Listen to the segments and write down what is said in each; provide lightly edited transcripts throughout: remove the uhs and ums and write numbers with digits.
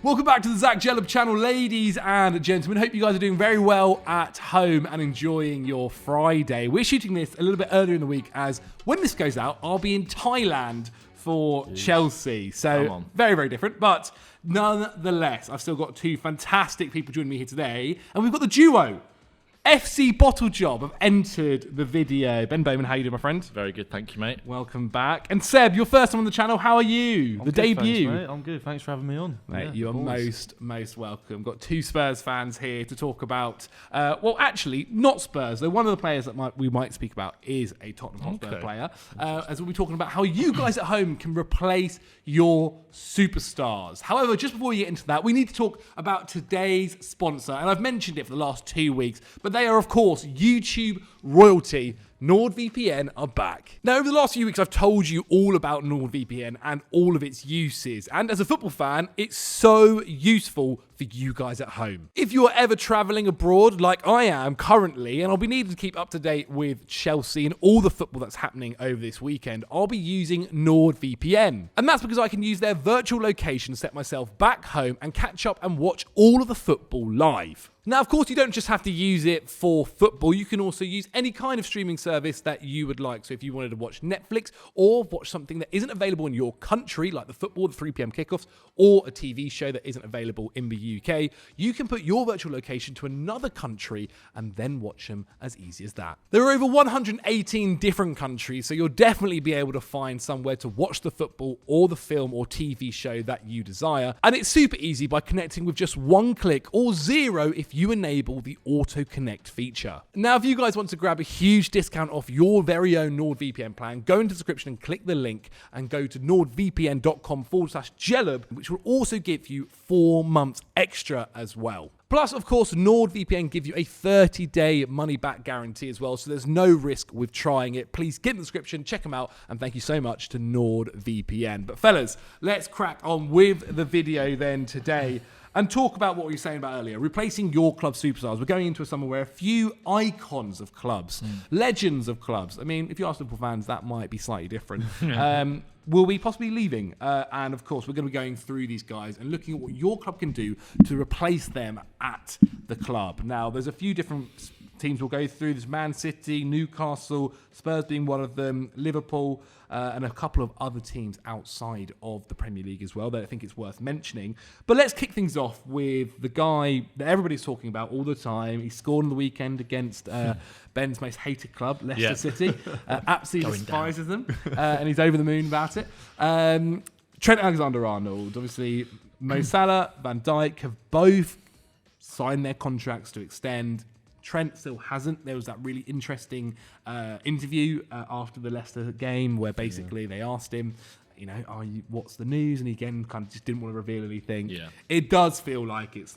Welcome back to the Zach Jellab channel, ladies and gentlemen. Hope you guys are doing very well at home and enjoying your Friday. We're shooting this a little bit earlier in the week as when this goes out, I'll be in Thailand for Chelsea. So very, very different. But nonetheless, I've still got two fantastic people joining me here today. And we've got the duo. FC Bottle Job have entered the video. Ben Bowman, how you doing, my friend? Very good, thank you, mate. Welcome back. And Seb, your first time on the channel. How are you? I'm the good, debut. Thanks, mate. I'm good. Thanks for having me on. Mate, you are most welcome. Got two Spurs fans here to talk about. Well, actually, not Spurs. Though one of the players that we might speak about is a Tottenham Hotspur player. As we'll be talking about how you guys at home can replace your superstars. However, just before we get into that, we need to talk about today's sponsor. And I've mentioned it for the last 2 weeks, but they are, of course, YouTube royalty. NordVPN are back. Now, over the last few weeks, I've told you all about NordVPN and all of its uses. And as a football fan, it's so useful for you guys at home. If you're ever traveling abroad like I am currently, and I'll be needing to keep up to date with Chelsea and all the football that's happening over this weekend, I'll be using NordVPN. And that's because I can use their virtual location to set myself back home and catch up and watch all of the football live. Now, of course, you don't just have to use it for football. You can also use any kind of streaming service that you would like. So if you wanted to watch Netflix or watch something that isn't available in your country, like the football, the 3 p.m. kickoffs, or a TV show that isn't available in the UK, you can put your virtual location to another country and then watch them as easy as that. There are over 118 different countries, so you'll definitely be able to find somewhere to watch the football or the film or TV show that you desire. And it's super easy by connecting with just one click or zero if you enable the auto connect feature. Now, if you guys want to grab a huge discount off your very own NordVPN plan, go into the description and click the link and go to nordvpn.com/Jellab, which will also give you 4 months extra as well. Plus, of course, NordVPN give you a 30-day money-back guarantee as well, so there's no risk with trying it. Please get in the description, check them out, and thank you so much to NordVPN. But fellas, let's crack on with the video then today and talk about what we were saying about earlier, replacing your club superstars. We're going into a summer where a few icons of clubs, legends of clubs, I mean, if you ask Liverpool fans, that might be slightly different, will be possibly leaving. And of course, we're going to be going through these guys and looking at what your club can do to replace them at the club. Now, there's a few different teams we'll go through. There's Man City, Newcastle, Spurs being one of them, Liverpool, and a couple of other teams outside of the Premier League as well that I think it's worth mentioning. But let's kick things off with the guy that everybody's talking about all the time. He scored on the weekend against Ben's most hated club, Leicester City. Absolutely despises them, and he's over the moon about it. Trent Alexander-Arnold, obviously, Mo Salah, Van Dijk have both signed their contracts to extend. Trent still hasn't. There was that really interesting interview after the Leicester game where basically they asked him, you know, what's the news? And he again kind of just didn't want to reveal anything. Yeah. It does feel like it's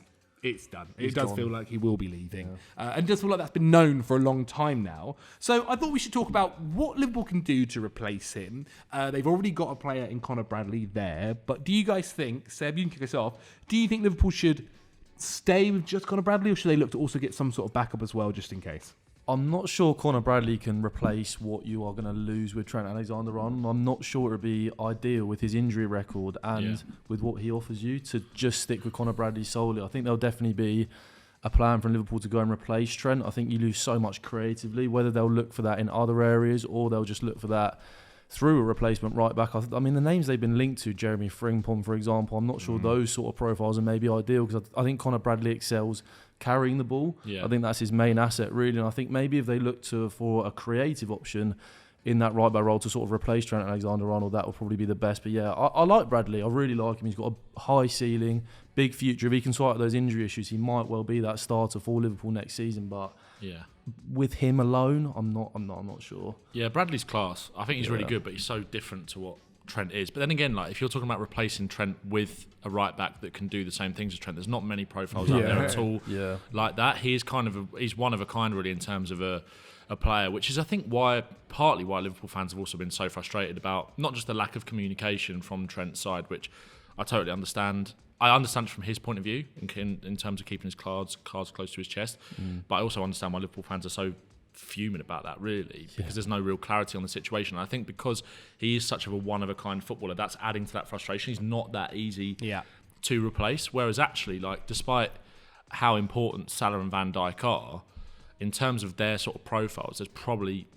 done. It does feel like he will be leaving. And it does feel like that's been known for a long time now. So I thought we should talk about what Liverpool can do to replace him. They've already got a player in Conor Bradley there. But do you guys think, Seb, you can kick us off, do you think Liverpool should stay with just Conor Bradley, or should they look to also get some sort of backup as well, just in case? I'm not sure Conor Bradley can replace what you are going to lose with Trent Alexander-Arnold. I'm not sure it would be ideal with his injury record and with what he offers you to just stick with Conor Bradley solely. I think there'll definitely be a plan from Liverpool to go and replace Trent. I think you lose so much creatively, whether they'll look for that in other areas or they'll just look for that through a replacement right back. I mean, the names they've been linked to, Jeremy Frimpong, for example, I'm not sure those sort of profiles are maybe ideal because I think Conor Bradley excels carrying the ball. Yeah. I think that's his main asset, really. And I think maybe if they look for a creative option in that right back role to sort of replace Trent Alexander-Arnold, that would probably be the best. But yeah, I like Bradley. I really like him. He's got a high ceiling, big future. If he can sort out those injury issues, he might well be that starter for Liverpool next season. But with him alone, I'm not sure. Yeah, Bradley's class. I think he's really good, but he's so different to what Trent is. But then again, like if you're talking about replacing Trent with a right back that can do the same things as Trent, there's not many profiles out there at all like that. He's he's one of a kind really in terms of a player, which is I think partly why Liverpool fans have also been so frustrated about not just the lack of communication from Trent's side, which I totally understand. I understand from his point of view in terms of keeping his cards close to his chest, but I also understand why Liverpool fans are so fuming about that, really, because there's no real clarity on the situation. And I think because he is such a one-of-a-kind footballer, that's adding to that frustration. He's not that easy to replace. Whereas actually, like, despite how important Salah and Van Dijk are, in terms of their sort of profiles,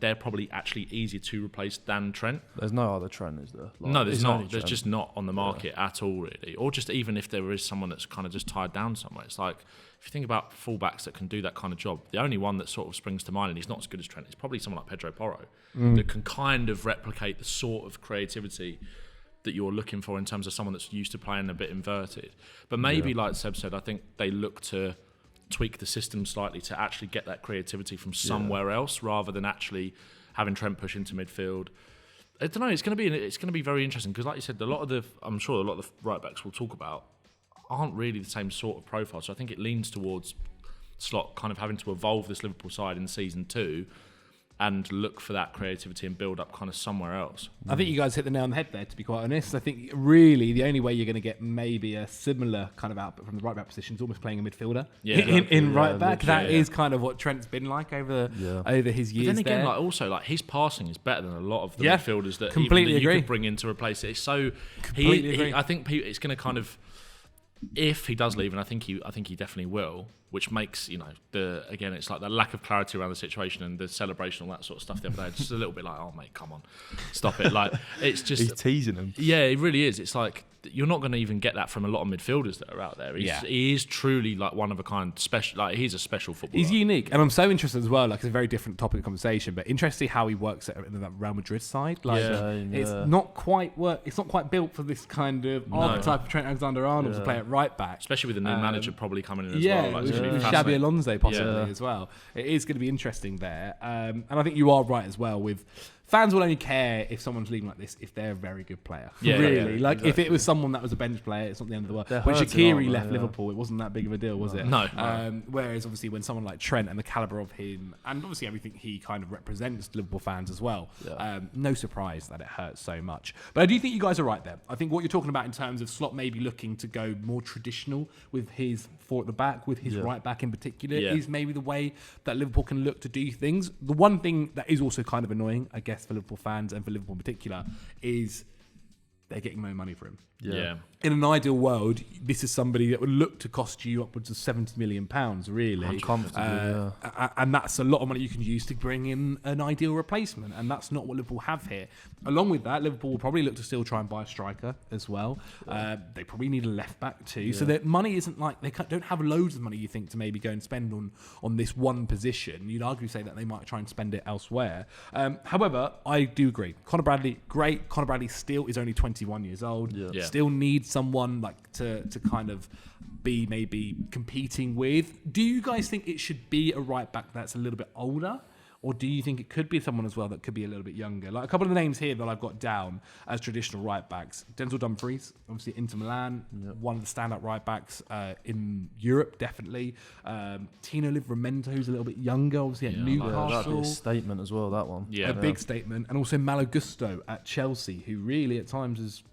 they're probably actually easier to replace than Trent. There's no other Trent, is there? Like, no, there's not. There's just not on the market at all, really. Or just even if there is someone that's kind of just tied down somewhere, it's like, if you think about fullbacks that can do that kind of job, the only one that sort of springs to mind, and he's not as good as Trent, is probably someone like Pedro Porro, that can kind of replicate the sort of creativity that you're looking for in terms of someone that's used to playing a bit inverted. But maybe, like Seb said, I think they look to tweak the system slightly to actually get that creativity from somewhere else, rather than actually having Trent push into midfield. I don't know. It's going to be very interesting because, like you said, I'm sure a lot of the right backs we'll talk about aren't really the same sort of profile. So I think it leans towards Slot kind of having to evolve this Liverpool side in season 2 and look for that creativity and build up kind of somewhere else. I think you guys hit the nail on the head there, to be quite honest. I think really the only way you're going to get maybe a similar kind of output from the right back position is almost playing a midfielder in right back. That is kind of what Trent's been like over his years. But then again, there. his passing is better than a lot of the midfielders that completely you agree. Could bring in to replace it. So I think it's going to kind of, if he does leave, and I think he definitely will, which makes, it's like the lack of clarity around the situation and the celebration, all that sort of stuff the other day, just a little bit like, oh mate, come on, stop it. Like, it's just, he's teasing him. Yeah, it really is. It's like, you're not going to even get that from a lot of midfielders that are out there. He is truly like one of a kind, special. Like, he's a special footballer. He's unique, and I'm so interested as well. Like, it's a very different topic of conversation, but interesting how he works at that Real Madrid side. Like, it's not quite It's not quite built for this kind of archetype of Trent Alexander-Arnold to play at right back, especially with the new manager probably coming in as well. Like, with Xavi Alonso possibly as well. It is going to be interesting there, and I think you are right as well with. Fans will only care if someone's leaving like this if they're a very good player. If it was someone that was a bench player, it's not the end of the world. When Shaqiri left Liverpool, it wasn't that big of a deal, was it? No. Whereas obviously when someone like Trent and the calibre of him, and obviously everything he kind of represents to Liverpool fans as well, no surprise that it hurts so much. But I do think you guys are right there. I think what you're talking about in terms of Slot maybe looking to go more traditional with his 4 at the back, with his right back in particular, is maybe the way that Liverpool can look to do things. The one thing that is also kind of annoying, I guess, for Liverpool fans and for Liverpool in particular, is they're getting no money for him. In an ideal world, this is somebody that would look to cost you upwards of £70 million, really. Uncomfortably, and that's a lot of money you can use to bring in an ideal replacement, and that's not what Liverpool have here. Along with that, Liverpool will probably look to still try and buy a striker as well. They probably need a left back too. So that money isn't like they don't have loads of money, you think, to maybe go and spend on this one position. You'd argue say that they might try and spend it elsewhere. However, I do agree. Conor Bradley, great. Conor Bradley still is only 21 years old. Still needs someone like to kind of be maybe competing with. Do you guys think it should be a right back that's a little bit older? Or do you think it could be someone as well that could be a little bit younger? Like a couple of the names here that I've got down as traditional right backs. Denzel Dumfries, obviously Inter Milan, one of the standout right backs in Europe, definitely. Tino Livramento, who's a little bit younger, obviously at Newcastle. That'd be a statement as well, that one. A big statement. And also Malo at Chelsea, who really at times is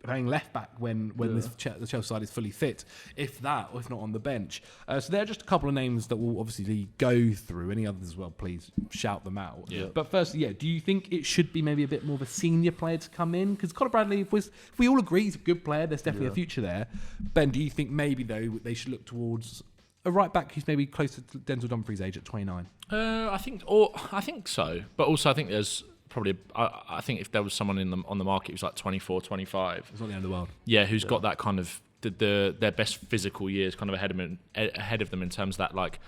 playing left back when the Chelsea side is fully fit, if that, or if not on the bench. So there are just a couple of names that we'll obviously go through. Any others as well, please shout them out. But first, do you think it should be maybe a bit more of a senior player to come in? Because Conor Bradley, if we all agree he's a good player, there's definitely a future there. Ben, do you think maybe though they should look towards a right back who's maybe closer to Denzel Dumfries' age at 29? I think so. But also I think there's probably, I think if there was someone on the market who's like 24, 25, it's not the end of the world. Who's got that kind of their best physical years kind of ahead of them in terms of that like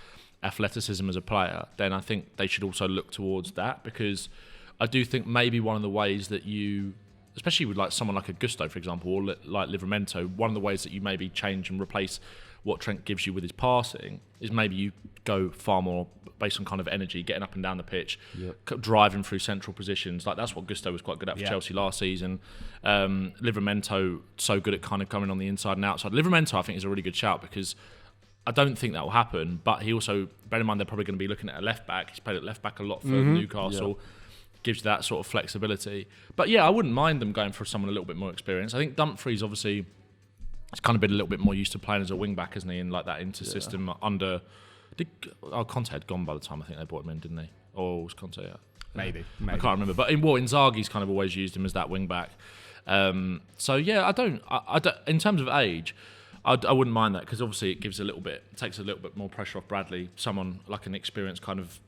athleticism as a player, then I think they should also look towards that, because I do think maybe one of the ways that you, especially with like someone like a Gusto, for example, or like Livramento, one of the ways that you maybe change and replace what Trent gives you with his passing is maybe you go far more based on kind of energy, getting up and down the pitch, driving through central positions. Like that's what Gusto was quite good at for Chelsea last season. Livramento, so good at kind of coming on the inside and outside. Livramento, I think, is a really good shout, because I don't think that will happen, but he also, bear in mind, they're probably going to be looking at a left back. He's played at left back a lot for Newcastle. Gives you that sort of flexibility. But I wouldn't mind them going for someone a little bit more experienced. I think Dumfries, obviously, has kind of been a little bit more used to playing as a wing back, hasn't he? In like that inter-system under. Conte had gone by the time I think they brought him in, didn't they? Or was Conte? Maybe. I can't remember. But Inzaghi's kind of always used him as that wing back. So yeah, I don't. In terms of age, I wouldn't mind that, because obviously it takes a little bit more pressure off Bradley. Someone like an experienced kind of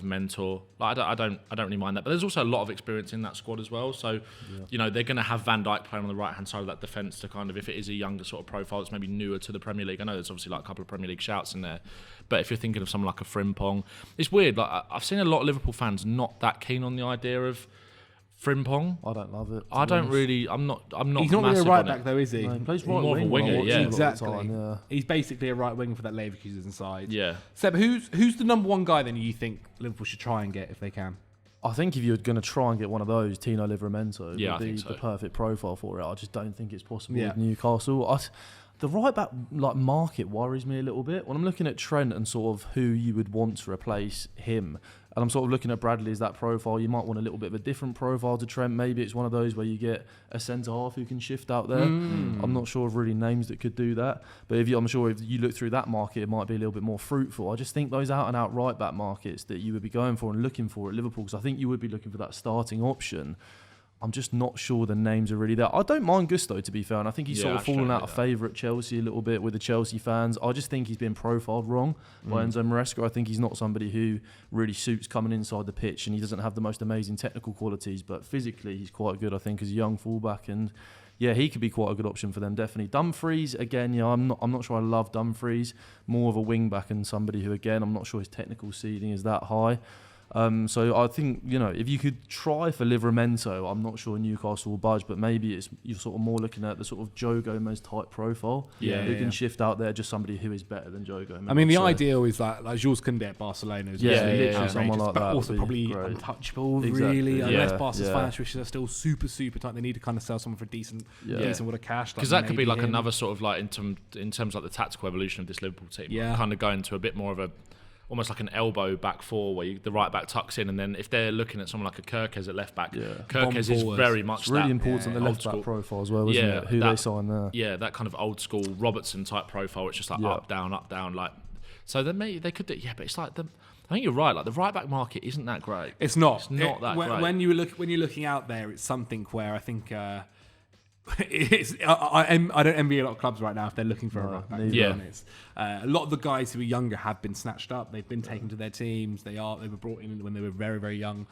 mentor. Like, I don't really mind that. But there's also a lot of experience in that squad as well. So, they're going to have Van Dijk playing on the right hand side of that defence to kind of, if it is a younger sort of profile that's maybe newer to the Premier League. I know there's obviously like a couple of Premier League shouts in there. But if you're thinking of someone like a Frimpong, it's weird. Like, I've seen a lot of Liverpool fans not that keen on the idea of Frimpong. I don't love it. I don't really. I'm not. He's not really a right back though, is he? No, he plays right more of a winger, yeah. Exactly. He's basically a right winger for that Leverkusen side. Yeah. Seb, who's the number one guy then you think Liverpool should try and get if they can? I think if you're going to try and get one of those, Tino Livramento would be so. the perfect profile for it. I just don't think it's possible Yeah. with Newcastle. The right back market worries me a little bit. When I'm looking at Trent and sort of who you would want to replace him, and I'm sort of looking at Bradley as that profile, you might want a little bit of a different profile to Trent. Maybe it's one of those where you get a centre-half who can shift out there. I'm not sure of really names that could do that. But I'm sure if you look through that market, it might be a little bit more fruitful. I just think those out-and-out right-back markets that you would be going for and looking for at Liverpool, because I think you would be looking for that starting option. I'm just not sure the names are really there. I don't mind Gusto, to be fair, and I think he's sort of fallen out of favour at Chelsea a little bit with the Chelsea fans. I just think he's been profiled wrong by Enzo Maresca. I think he's not somebody who really suits coming inside the pitch, and he doesn't have the most amazing technical qualities, but physically he's quite good, I think, as a young fullback, and yeah, he could be quite a good option for them, definitely. Dumfries, again, I'm not sure I love Dumfries. More of a wing back and somebody who, again, I'm not sure his technical seeding is that high. So I think, if you could try for Livramento, I'm not sure Newcastle will budge, but maybe you're sort of more looking at the sort of Joe Gomez type profile. Who can shift out there, just somebody who is better than Joe Gomez. I mean, the ideal is like Jules Koundé at Barcelona. Literally someone like but that. also probably untouchable, really. Unless Barca's financial issues are still super, super tight. They need to kind of sell someone for decent amount of cash. Because that could be like another sort of like in terms of like the tactical evolution of this Liverpool team. Yeah. Kind of going to a bit more of a, almost like an elbow back four where the right back tucks in, and then if they're looking at someone like a Kirkes at left back, Kirkes is very much it's really important the left back profile as well, isn't it? Who they sign there. Yeah, that kind of old school Robertson type profile. It's just like up, down, like. So then maybe they could do, but it's like I think you're right. Like the right back market isn't that great. It's not. It's not that great. When you're looking out there, it's something where I think. I don't envy a lot of clubs right now if they're looking for a right back. To be honest. A lot of the guys who are younger have been snatched up. They've been taken to their teams. They were brought in when they were very, very young.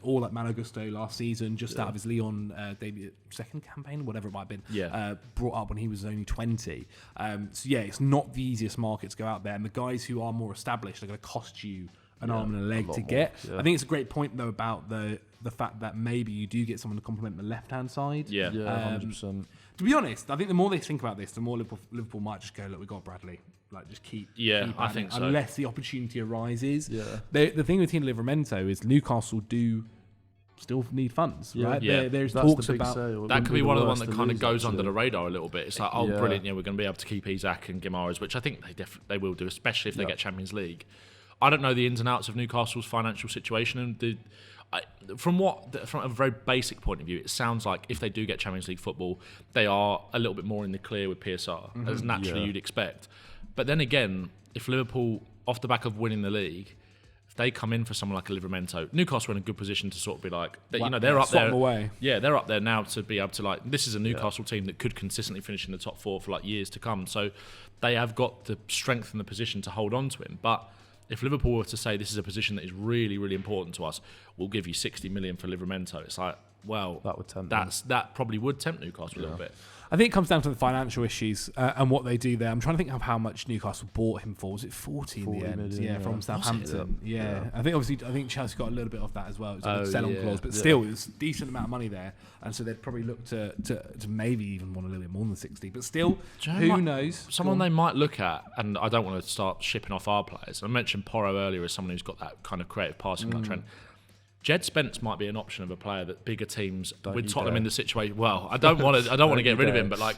All like Malo Gusto last season, just out of his Lyon debut, second campaign, whatever it might have been. Brought up when he was only 20. It's not the easiest market to go out there. And the guys who are more established are going to cost you an arm and a leg to get. I think it's a great point though about the fact that maybe you do get someone to complement the left-hand side. 100%. To be honest, I think the more they think about this, the more Liverpool might just go, look, we got Bradley. Like, just keep I think so. Unless the opportunity arises. The thing with Tino Livramento is Newcastle do still need funds, right? There's talks about... That could be one of the ones that kind of goes under the radar a little bit. It's like, brilliant, we're going to be able to keep Isak and Gibbs-White, which I think they will do, especially if they get Champions League. I don't know the ins and outs of Newcastle's financial situation, and from a very basic point of view, it sounds like if they do get Champions League football, they are a little bit more in the clear with PSR, as naturally you'd expect. But then again, if Liverpool, off the back of winning the league, if they come in for someone like a Livramento, Newcastle are in a good position to sort of be like, they're up there. Away. Yeah, they're up there now to be able to like. This is a Newcastle team that could consistently finish in the top four for like years to come. So they have got the strength and the position to hold on to him, but. If Liverpool were to say this is a position that is really, really important to us, we'll give you 60 million for Livramento. It's like, well, that would tempt that probably would tempt Newcastle a little bit. I think it comes down to the financial issues and what they do there. I'm trying to think of how much Newcastle bought him for. Was it 40 in the end? Million, from Southampton. I think Chelsea got a little bit of that as well. It was a sell-on clause, but still, it was a decent amount of money there. And so they'd probably look to maybe even want a little bit more than 60. But still, who knows? Someone they might look at, and I don't want to start shipping off our players. I mentioned Porro earlier as someone who's got that kind of creative passing like Trent. Jed Spence might be an option of a player that bigger teams with Tottenham in the situation. Well, I don't want to get rid of him, but like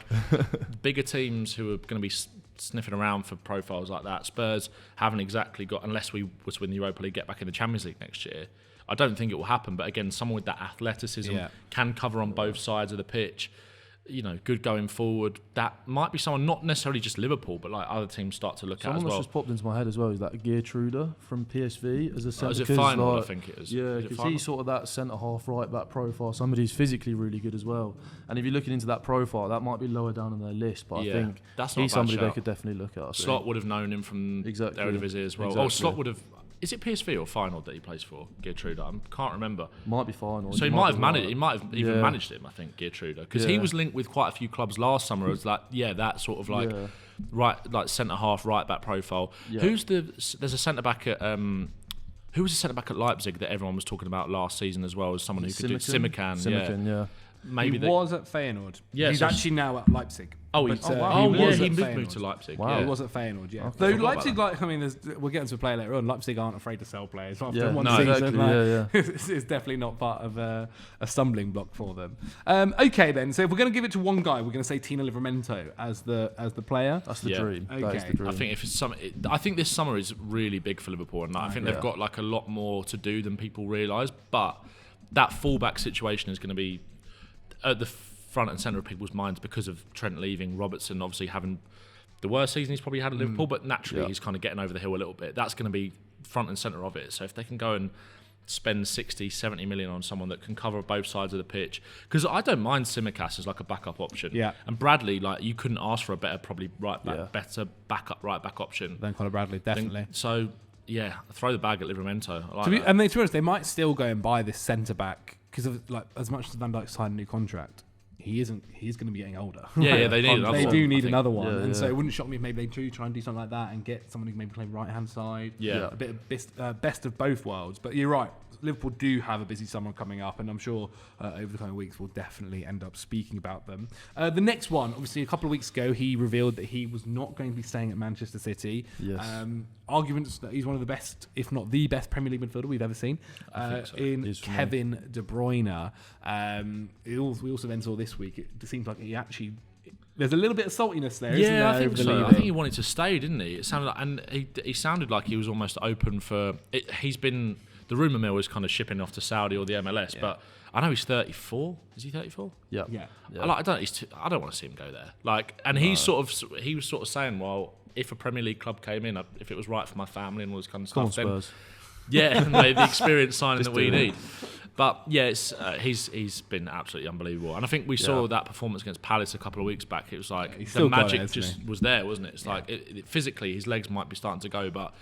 bigger teams who are going to be sniffing around for profiles like that. Spurs haven't exactly got, unless we were to win the Europa League, get back in the Champions League next year. I don't think it will happen. But again, someone with that athleticism can cover on both sides of the pitch. good going forward. That might be someone, not necessarily just Liverpool, but like other teams start to look at as well. Someone that's just popped into my head as well is that Geertruida from PSV as a centre. Is it final? I think it is. Yeah, because he's sort of that centre half right back profile. Somebody who's physically really good as well. And if you're looking into that profile, that might be lower down on their list. But I think he's somebody they could definitely look at. Slot would have known him from Eredivisie as well. Oh, Slot would have. Is it PSV or final that he plays for, Geertruida? I can't remember. Might be final. So he might have managed. He might have even managed him. I think Geertruida, because he was linked with quite a few clubs last summer. As that sort of like centre half, right back profile. Yeah. There's a centre back at who was the centre back at Leipzig that everyone was talking about last season as well as someone who could do Simikan. Yeah. Maybe he was at Feyenoord. Yeah, he's actually now at Leipzig. He moved to Leipzig. Wow. He was at Feyenoord, yeah. Though Leipzig, we'll get into a player later on. Leipzig aren't afraid to sell players after one season. It's definitely not part of a stumbling block for them. Okay, then. So if we're going to give it to one guy, we're going to say Tino Livramento as the player. That's the dream. Okay. That is the dream. I think I think this summer is really big for Liverpool, and I think they've got like a lot more to do than people realise. But that fullback situation is going to be at the front and centre of people's minds because of Trent leaving, Robertson obviously having the worst season he's probably had at Liverpool, but naturally he's kind of getting over the hill a little bit. That's going to be front and centre of it. So if they can go and spend 60, 70 million on someone that can cover both sides of the pitch, because I don't mind Tsimikas as like a backup option. Yeah. And Bradley, like, you couldn't ask for a better better backup right back option than Conor Bradley, definitely. So yeah, throw the bag at Livramento. To be honest, they might still go and buy this centre back because of like as much as Van Dijk signed a new contract. He's going to be getting older. Yeah, they need another one. They do need another one. And so it wouldn't shock me if maybe they do try and do something like that and get someone who can maybe play right-hand side. Yeah. A bit of best of both worlds. But you're right. Liverpool do have a busy summer coming up, and I'm sure over the coming weeks we'll definitely end up speaking about them. The next one, obviously, a couple of weeks ago, he revealed that he was not going to be staying at Manchester City. Yes. Arguments that he's one of the best, if not the best, Premier League midfielder we've ever seen. In Kevin De Bruyne. We also then saw this week, it seems like he actually... There's a little bit of saltiness there, isn't there? I think so. I think he wanted to stay, didn't he? It sounded like, and he sounded like he was almost open for... He's been... The rumour mill is kind of shipping off to Saudi or the MLS, but I know he's 34. Is he 34? Yeah. I don't want to see him go there. He was sort of saying, well, if a Premier League club came in, if it was right for my family and all this kind of stuff, then Spurs. The experience signing that we need. But yeah, he's been absolutely unbelievable, and I think we saw that performance against Palace a couple of weeks back. It was like the magic just was there, wasn't it? It's like physically his legs might be starting to go, but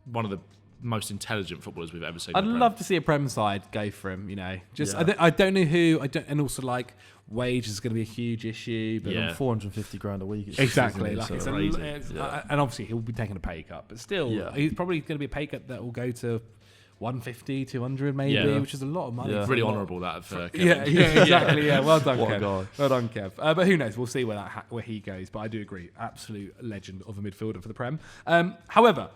one of the most intelligent footballers we've ever seen. I'd love to see a Prem side go for him. I don't know who. And also like wage is going to be a huge issue. But on 450 grand a week. Exactly. And obviously he'll be taking a pay cut, but still, he's probably going to be a pay cut that will go to 150, 200 maybe, which is a lot of money. Yeah. Really honourable that of Kevin. Yeah, exactly. Yeah, well done, Kev. Well done, Kev. But who knows? We'll see where he goes. But I do agree, absolute legend of a midfielder for the Prem. However,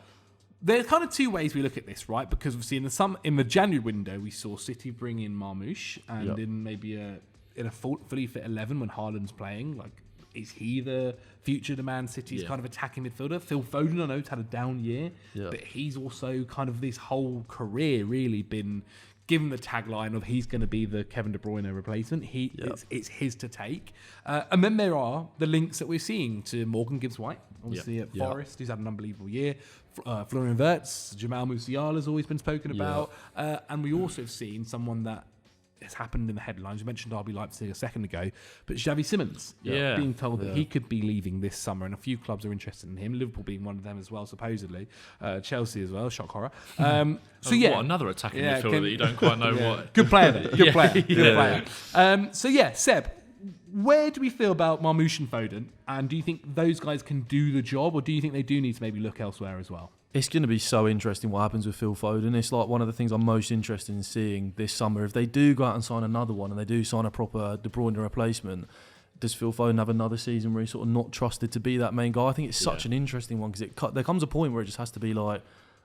there's kind of two ways we look at this, right? Because obviously in the January window, we saw City bring in Marmoush, and in maybe in a fully fit 11 when Haaland's playing, like, is he the future to Man City's kind of attacking midfielder? Phil Foden, I know, has had a down year, but he's also kind of this whole career really been given the tagline of he's going to be the Kevin De Bruyne replacement. It's his to take. And then there are the links that we're seeing to Morgan Gibbs-White, obviously at Forest, who's had an unbelievable year. Florian Wirtz, Jamal Musiala has always been spoken about. And we also have seen someone that has happened in the headlines. You mentioned RB Leipzig a second ago, but Xavi Simons being told that he could be leaving this summer, and a few clubs are interested in him. Liverpool being one of them as well, supposedly. Chelsea as well. Shock horror. Another attacking midfielder that you don't quite know what. Good player, though. Good player. Seb, where do we feel about Marmoush and Foden? And do you think those guys can do the job, or do you think they do need to maybe look elsewhere as well? It's going to be so interesting what happens with Phil Foden. It's like one of the things I'm most interested in seeing this summer. If they do go out and sign another one and they do sign a proper De Bruyne replacement, does Phil Foden have another season where he's sort of not trusted to be that main guy? I think it's such an interesting one because there comes a point where it just has to be like,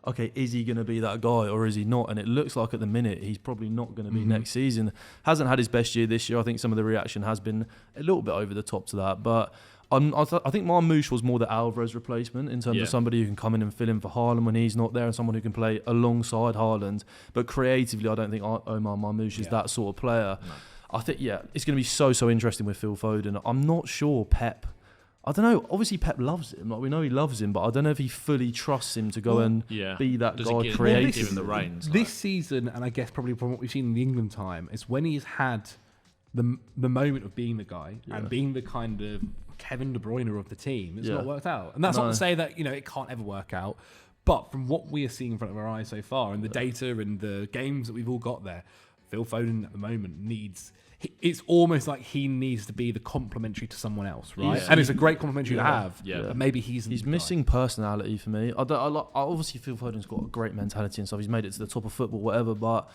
okay, is he going to be that guy or is he not? And it looks like at the minute he's probably not going to be next season. Hasn't had his best year this year. I think some of the reaction has been a little bit over the top to that, but I think Marmoush was more the Alvarez replacement in terms of somebody who can come in and fill in for Haaland when he's not there, and someone who can play alongside Haaland. But creatively, I don't think Omar Marmoush is that sort of player. No. I think, it's going to be so interesting with Phil Foden. I'm not sure Pep. I don't know. Obviously, Pep loves him. Like, we know he loves him, but I don't know if he fully trusts him to go and be that guy creative in the reins. This season, and I guess probably from what we've seen in the England time, is when he's had the moment of being the guy and being the kind of Kevin De Bruyne of the team. It's not worked out, and that's not to say that it can't ever work out. But from what we are seeing in front of our eyes so far, and the data and the games that we've all got there, Phil Foden at the moment needs. It's almost like he needs to be the complementary to someone else, right? And it's a great complementary to have. Yeah. But maybe he's missing personality for me. I obviously Phil Foden's got a great mentality and stuff. He's made it to the top of football, whatever. But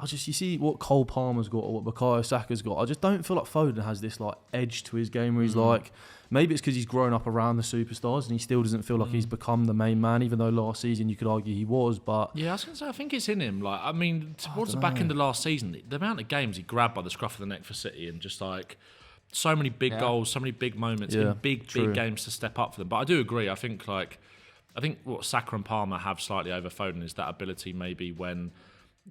you see what Cole Palmer's got or what Bukayo Saka's got. I just don't feel like Foden has this like edge to his game where he's like. Maybe it's because he's grown up around the superstars and he still doesn't feel like he's become the main man, even though last season you could argue he was. But I was going to say, I think it's in him. Like, I mean, towards the back end of last season, the amount of games he grabbed by the scruff of the neck for City and just like so many big goals, so many big moments in big games to step up for them. But I do agree. I think what Saka and Palmer have slightly over Foden is that ability maybe when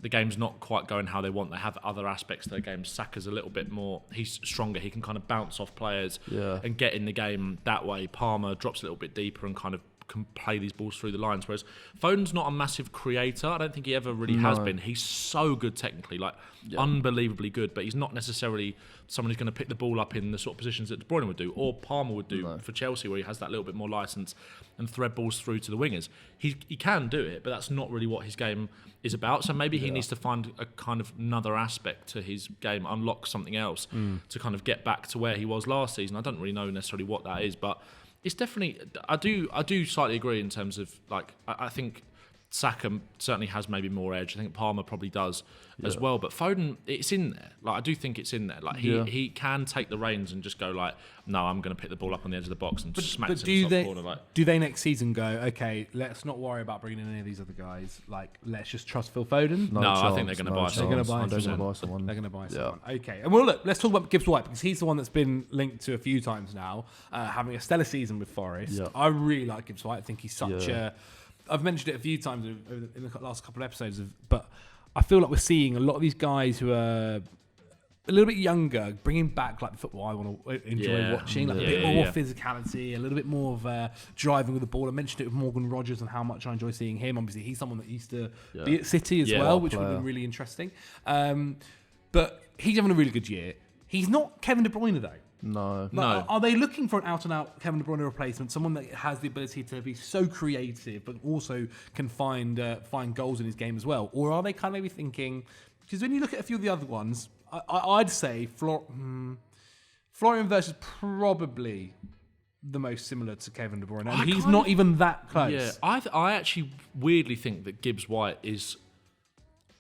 the game's not quite going how they want. They have other aspects to their game. Saka's a little bit more, he's stronger. He can kind of bounce off players and get in the game that way. Palmer drops a little bit deeper and kind of can play these balls through the lines. Whereas Foden's not a massive creator. I don't think he ever really has been. He's so good technically, like unbelievably good, but he's not necessarily someone who's going to pick the ball up in the sort of positions that De Bruyne would do or Palmer would do for Chelsea, where he has that little bit more license and thread balls through to the wingers. He can do it, but that's not really what his game is about. So maybe he needs to find a kind of another aspect to his game, unlock something else to kind of get back to where he was last season. I don't really know necessarily what that is, but it's definitely. I do slightly agree in terms of like I think Saka certainly has maybe more edge. I think Palmer probably does as well. But Foden, it's in there. Like I do think it's in there. Like he can take the reins and just go like, no, I'm going to pick the ball up on the edge of the box and smack it in the top corner. Like, do they next season go, okay, let's not worry about bringing in any of these other guys. Like, let's just trust Phil Foden? No, I think they're going to buy someone. They're going to buy someone. They're going to buy someone. Okay. And well, look, let's talk about Gibbs-White because he's the one that's been linked to a few times now, having a stellar season with Forest. Yeah. I really like Gibbs-White. I think he's such a... I've mentioned it a few times in the last couple of episodes, but I feel like we're seeing a lot of these guys who are a little bit younger, bringing back like the football I want to enjoy watching, like a bit more physicality, a little bit more of driving with the ball. I mentioned it with Morgan Rogers and how much I enjoy seeing him. Obviously, he's someone that used to be at City as well, which would have been really interesting. But he's having a really good year. He's not Kevin De Bruyne though. No. Are they looking for an out-and-out Kevin De Bruyne replacement? Someone that has the ability to be so creative, but also can find goals in his game as well? Or are they kind of maybe thinking... Because when you look at a few of the other ones, I'd say Florian Wirtz is probably the most similar to Kevin De Bruyne. And he's not even that close. Yeah, I actually weirdly think that Gibbs-White is...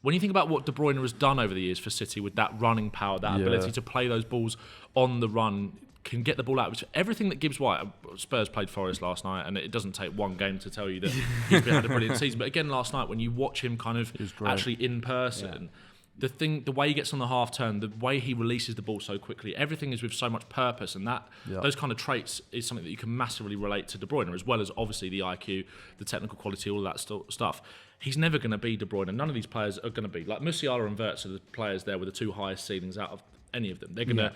When you think about what De Bruyne has done over the years for City with that running power, that ability to play those balls on the run, can get the ball out. Which everything that Gibbs-White, Spurs played Forest last night, and it doesn't take one game to tell you that he's had a brilliant season. But again, last night when you watch him kind of actually in person, the way he gets on the half turn, the way he releases the ball so quickly, everything is with so much purpose, and that those kind of traits is something that you can massively relate to De Bruyne, as well as obviously the IQ, the technical quality, all that stuff. He's never going to be De Bruyne, and none of these players are going to be. Like Musiala and Wirtz are the players there with the two highest ceilings out of any of them. They're going to,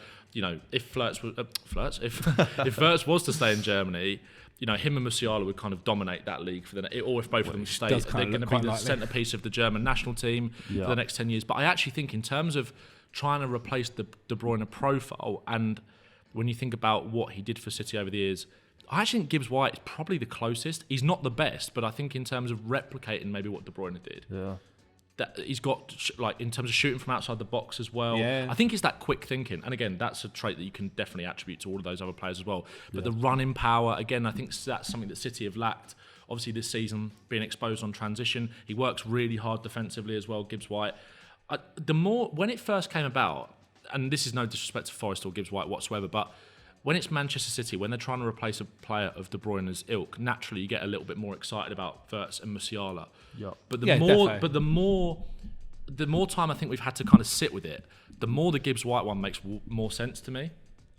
if if Wirtz was to stay in Germany, him and Musiala would kind of dominate that league for or if both of them stay, they're going to be the centrepiece of the German national team for the next 10 years. But I actually think in terms of trying to replace the De Bruyne profile, and when you think about what he did for City over the years, I actually think Gibbs-White is probably the closest. He's not the best, but I think in terms of replicating maybe what De Bruyne did, that he's got like in terms of shooting from outside the box as well. I think it's that quick thinking, and again, that's a trait that you can definitely attribute to all of those other players as well. But the running power, again, I think that's something that City have lacked. Obviously, this season being exposed on transition, he works really hard defensively as well. Gibbs-White. When it first came about, and this is no disrespect to Forest or Gibbs-White whatsoever, but when it's Manchester City, when they're trying to replace a player of De Bruyne's ilk, naturally you get a little bit more excited about Wirtz and Musiala. But the more time I think we've had to kind of sit with it, the more the Gibbs-White one makes more sense to me.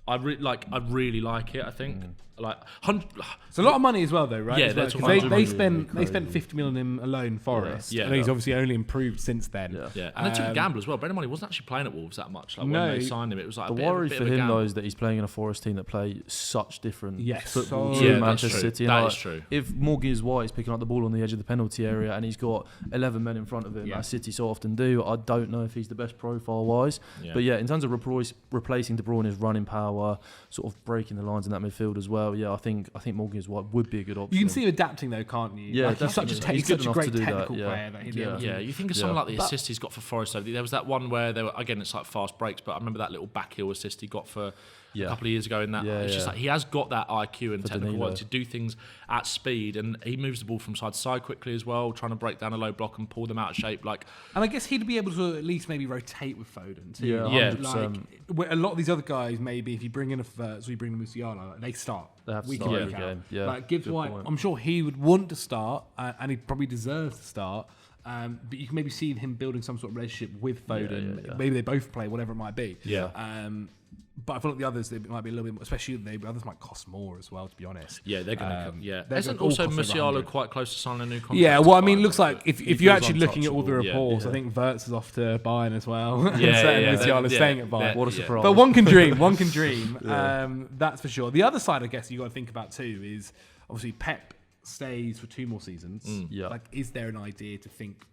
I really like it. I think it's a lot of money as well, though, right? Yeah, that's they spent 50 million on him alone. Forest, and he's obviously only improved since then. Yeah, and they took a gamble as well. Bear in mind, he wasn't actually playing at Wolves that much. Like when they signed him, it was like the worry for him though is that he's playing in a Forest team that play such different football to Manchester City. That is true. If Gibbs-White is picking up the ball on the edge of the penalty area and he's got 11 men in front of him, as City so often do, I don't know if he's the best profile-wise. But in terms of replacing De Bruyne's running power, sort of breaking the lines in that midfield as well. I think Gibbs-White would be a good option. You can see him adapting though, can't you? Yeah, he's such a great technical player. You think of something like the assist he's got for Forest. There was that one where they were, again, it's like fast breaks, but I remember that little back heel assist he got for a couple of years ago in that. It's just like he has got that IQ and technical work to do things at speed, and he moves the ball from side to side quickly as well, trying to break down a low block and pull them out of shape. And I guess he'd be able to at least maybe rotate with Foden too. Yeah. A lot of these other guys, maybe if you bring in a Wirtz or you bring in a Musiala, they start. They have to week start in, every week out. game. Like Gibbs-White, I'm sure he would want to start, and he probably deserves to start. But you can maybe see him building some sort of relationship with Foden. Maybe they both play, whatever it might be. But I feel like the others, they might be a little bit more, especially the others might cost more as well, to be honest. Yeah, they're going to come. Yeah. Isn't also Musiala quite close to signing a new contract? Yeah, well, I mean, it looks like if you're actually looking at all the reports, I think Wirtz is off to Bayern as well. Musiala's staying at Bayern. What a surprise. But one can dream. That's for sure. The other side, I guess, you got to think about too is obviously Pep stays for 2 more seasons. Like, is there an idea to think,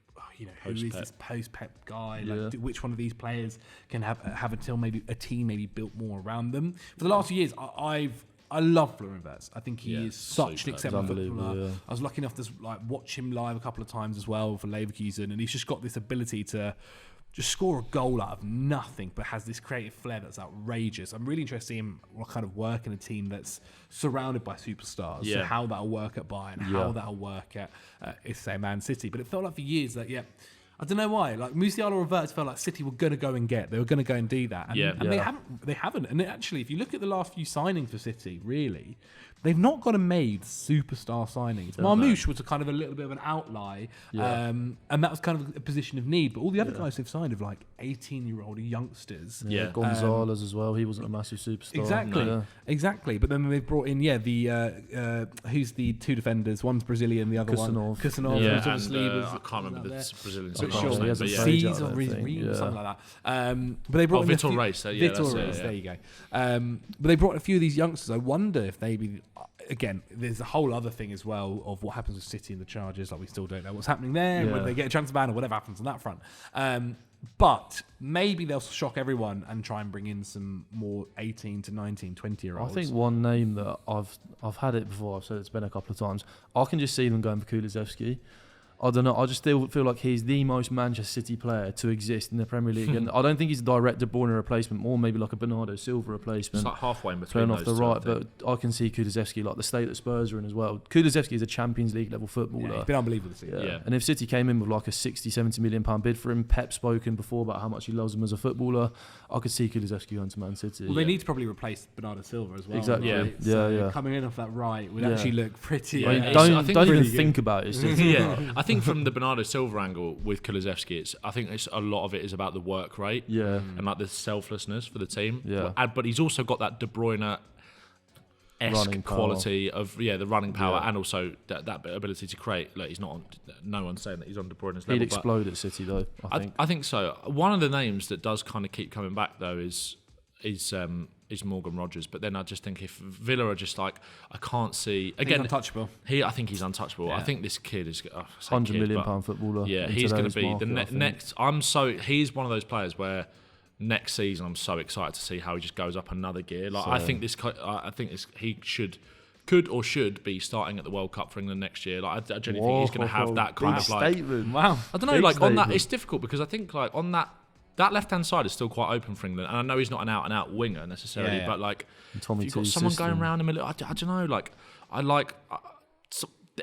who is this post-Pep guy? Like, which one of these players can have until maybe a team maybe built more around them? For the last few years, I love Florian Wirtz. I think he is such an exceptional footballer. I was lucky enough to watch him live a couple of times as well for Leverkusen, and he's just got this ability to just score a goal out of nothing, but has this creative flair that's outrageous. I'm really interested in what kind of work in a team that's surrounded by superstars. So how that'll work at Bayern, how that'll work at, say, Man City. But it felt like for years that, I don't know why. Like Musiala or Wirtz felt like City were going to go and get. They were going to go and do that. And they haven't. And actually, if you look at the last few signings for City, really, they've not gone and made superstar signings. Marmoush was a little bit of an outlier, and that was kind of a position of need. But all the other guys they've signed are 18-year-old youngsters. Gonzalez as well. He wasn't a massive superstar. Exactly. But then they've brought in the who's the 2 defenders? One's Brazilian, the other one Kusanov. I can't remember the Brazilian. Caesar or something like that. But they brought Vitor Reis. There you go. But they brought a few of these youngsters. I wonder if maybe. Again, there's a whole other thing as well of what happens with City and the Chargers. Like we still don't know what's happening there, whether they get a transfer ban or whatever happens on that front. But maybe they'll shock everyone and try and bring in some more 18 to 19, 20-year-olds. I think one name that I've had it before. I've said it's been a couple of times. I can just see them going for Kulusevski. I don't know. I just still feel like he's the most Manchester City player to exist in the Premier League, and I don't think he's a direct De Bruyne replacement, more maybe like a Bernardo Silva replacement. It's like halfway in between off the right, but I can see Kulusevski, like the state that Spurs are in as well. Kulusevski is a Champions League level footballer. Yeah, he's been unbelievable this season. And if City came in with like a 60, 70 million pound bid for him, Pep spoken before about how much he loves him as a footballer, I could see Kulusevski going to Man City. Well, they need to probably replace Bernardo Silva as well. Exactly. Right? So coming in off that right would actually look pretty. I mean, don't even think about it. I think from the Bernardo Silva angle with Kulusevski, I think a lot of it is about the work rate and like the selflessness for the team. But he's also got that De Bruyne-esque quality of the running power and also that ability to create. Like no one's saying that he's on De Bruyne's level. He'd explode at City though. I think so. One of the names that does kind of keep coming back though is Morgan Rogers, but then I just think if Villa are just like, I can't see again. He's untouchable. I think he's untouchable. I think this kid is £100 million footballer. Yeah, he's going to be the next. He's one of those players where next season I'm so excited to see how he just goes up another gear. Like I think he could or should be starting at the World Cup for England next year. Like I genuinely think he's going to have that kind of like. Statement. Wow. I don't know. Like on that, it's difficult because I think like on that. That left-hand side is still quite open for England, and I know he's not an out-and-out winger necessarily, but like, if you've got someone going around him a little, I don't know, like,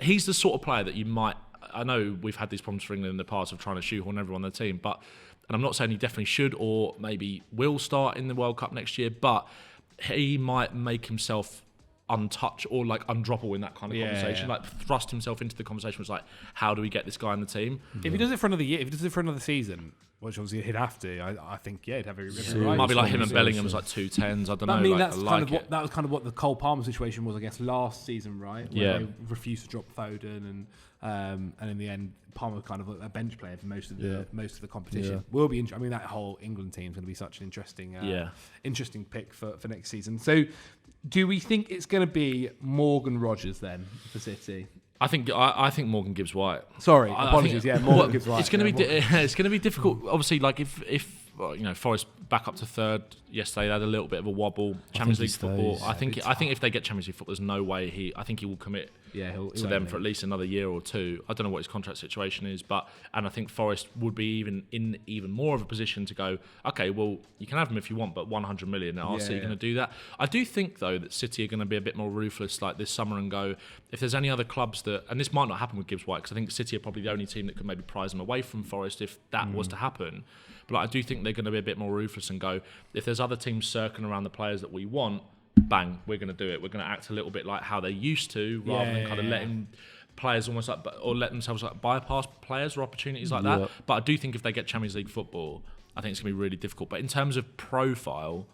he's the sort of player that you might, I know we've had these problems for England in the past of trying to shoehorn everyone on the team, and I'm not saying he definitely should or maybe will start in the World Cup next year, but he might make himself untouched or like undroppable in that kind of conversation, like thrust himself into the conversation. Was like, how do we get this guy in the team? If he does it for another year, if he does it for another season, which obviously he'd have to. I think he'd have every It right. might be like him and Bellingham's like 210s. I don't know. I mean, like, that was kind of what the Cole Palmer situation was, I guess, last season, right? Where they refused to drop Foden, and in the end, Palmer was kind of a bench player for most of the competition. Yeah. Will be. I mean, that whole England team is going to be such an interesting pick for next season. So, do we think it's going to be Morgan Rogers then for City? I think Morgan Gibbs-White. Sorry, apologies. Morgan Gibbs-White. It's going to be it's going to be difficult. Obviously, like if Forest back up to third yesterday, they had a little bit of a wobble. Champions League football. I think if they get Champions League football, there's no way I think he will commit to them for at least another year or two. I don't know what his contract situation is, and I think Forest would be even more of a position to go, okay, well, you can have him if you want, but 100 million. Are City going to do that? I do think though that City are going to be a bit more ruthless like this summer and go, if there's any other clubs that, and this might not happen with Gibbs-White, because I think City are probably the only team that could maybe prize him away from Forest if that was to happen. But I do think they're going to be a bit more ruthless and go, if there's other teams circling around the players that we want, bang, we're going to do it. We're going to act a little bit like how they used to, rather than kind of letting players almost like, or let themselves like bypass players or opportunities like that. But I do think if they get Champions League football, I think it's going to be really difficult. But in terms of profile,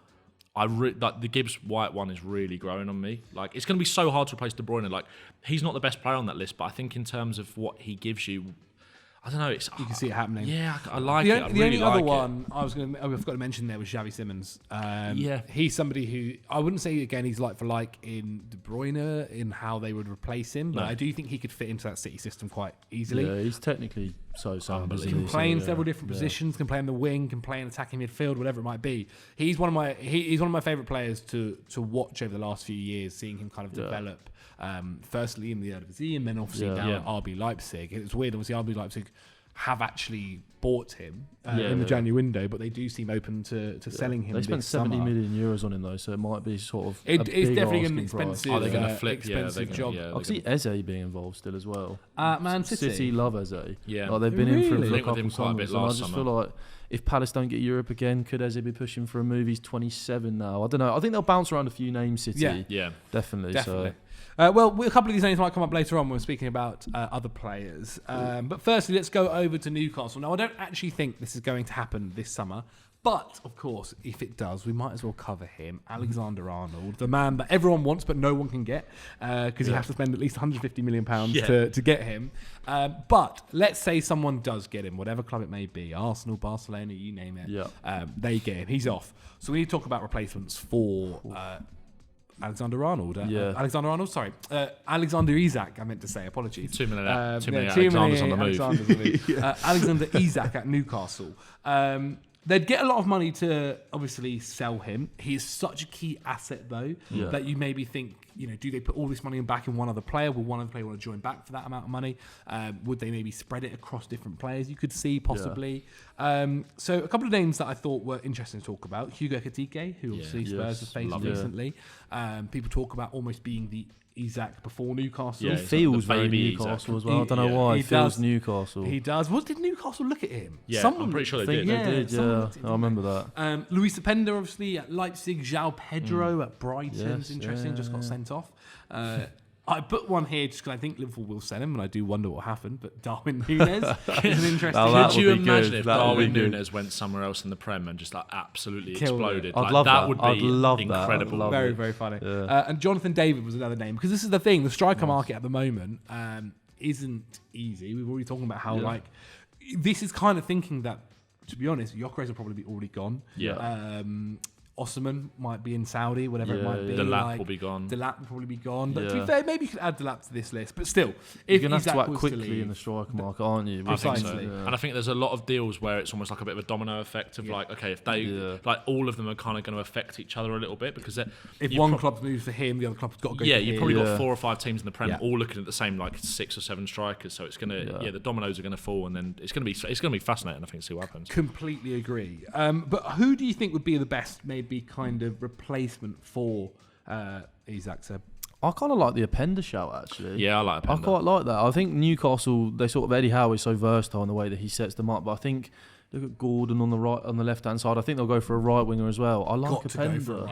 like the Gibbs-White one is really growing on me. Like, it's going to be so hard to replace De Bruyne. Like, he's not the best player on that list, but I think in terms of what he gives you, I don't know. You can see it happening. Yeah, I like it. The only other one I forgot to mention there was Xavi Simons. He's somebody who I wouldn't say again he's like for like in De Bruyne in how they would replace him, but I do think he could fit into that City system quite easily. Yeah, he's technically so sound. He can play in several different positions. Can play in the wing. Can play in attacking midfield. Whatever it might be. He's one of my favourite players to watch over the last few years. Seeing him kind of develop. Firstly in the Eredivisie and then obviously down at RB Leipzig. It's weird, obviously RB Leipzig have actually bought him in the January window, but they do seem open to selling him. They spent 70 million euros on him though, so it might be sort of it's definitely an expensive. They're going to flip. Expensive job. I can see Eze being involved still as well. Man City love Eze. Yeah, like they've been in for a couple of summers, and I just feel like if Palace don't get Europe again, could Eze be pushing for a move? He's 27 now. I don't know. I think they'll bounce around a few names. City. Yeah, definitely. So. Well, a couple of these names might come up later on when we're speaking about other players. But firstly, let's go over to Newcastle. Now, I don't actually think this is going to happen this summer. But, of course, if it does, we might as well cover him. Alexander-Arnold, the man that everyone wants but no one can get because you have to spend at least £150 million to get him. But let's say someone does get him, whatever club it may be, Arsenal, Barcelona, you name it, they get him. He's off. So we need to talk about replacements for... Alexander-Arnold. Alexander Isak, I meant to say. Apologies. Too many Alexanders on the move. Alexander Isak at Newcastle. They'd get a lot of money to obviously sell him. He is such a key asset, though, that you maybe think, do they put all this money back in one other player? Will one other player want to join back for that amount of money? Would they maybe spread it across different players? You could see possibly. So a couple of names that I thought were interesting to talk about. Hugo Ekitike, who obviously Spurs have faced recently. People talk about almost being the Isak before Newcastle. He feels very Newcastle as well. I don't know why. He feels Newcastle. He does. Did Newcastle look at him? Yeah, I'm pretty sure they did. They did, I remember that. Luis Openda, obviously, at Leipzig. João Pedro at Brighton. It's interesting. Just got sent off. I put one here just because I think Liverpool will sell him, and I do wonder what will happen. But Darwin Núñez is an interesting. Could you imagine if Darwin Núñez went somewhere else in the Prem and just absolutely exploded? I'd love that. Would be incredible. Very, very funny. And Jonathan David was another name, because this is the thing: the striker market at the moment isn't easy. We've already talking about how this is kind of thinking that, to be honest, Gyökeres will probably be already gone. Yeah. Osman might be in Saudi, whatever it might be. Delap will be gone. Delap will probably be gone. But to be fair, maybe you could add Delap to this list. But still, if you're going to have to act quickly in the striker market, aren't you? I think so. Yeah. And I think there's a lot of deals where it's almost like a bit of a domino effect of if they all of them are kind of going to affect each other a little bit, because if one club moves for him, the other club's got to go. Yeah, you've probably got 4 or 5 teams in the Prem all looking at the same 6 or 7 strikers. So it's going to the dominoes are going to fall, and then it's going to be fascinating. I think to see what happens. Completely agree. But who do you think would be the best, maybe kind of replacement for Isak? I kind of like the Openda shout, actually. Yeah, I like Openda. I quite like that. I think Newcastle, Eddie Howe is so versatile in the way that he sets them up, but I think look at Gordon on the left hand side. I think they'll go for a right winger as well. I like Openda.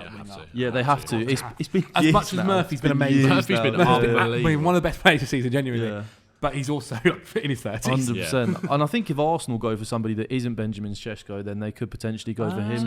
They have to. It's been as much as Murphy's been amazing. Murphy's been one of the best players this season, genuinely. Yeah. but he's also in his 30s. 100%. And I think if Arsenal go for somebody that isn't Benjamin Sesko, then they could potentially go for him.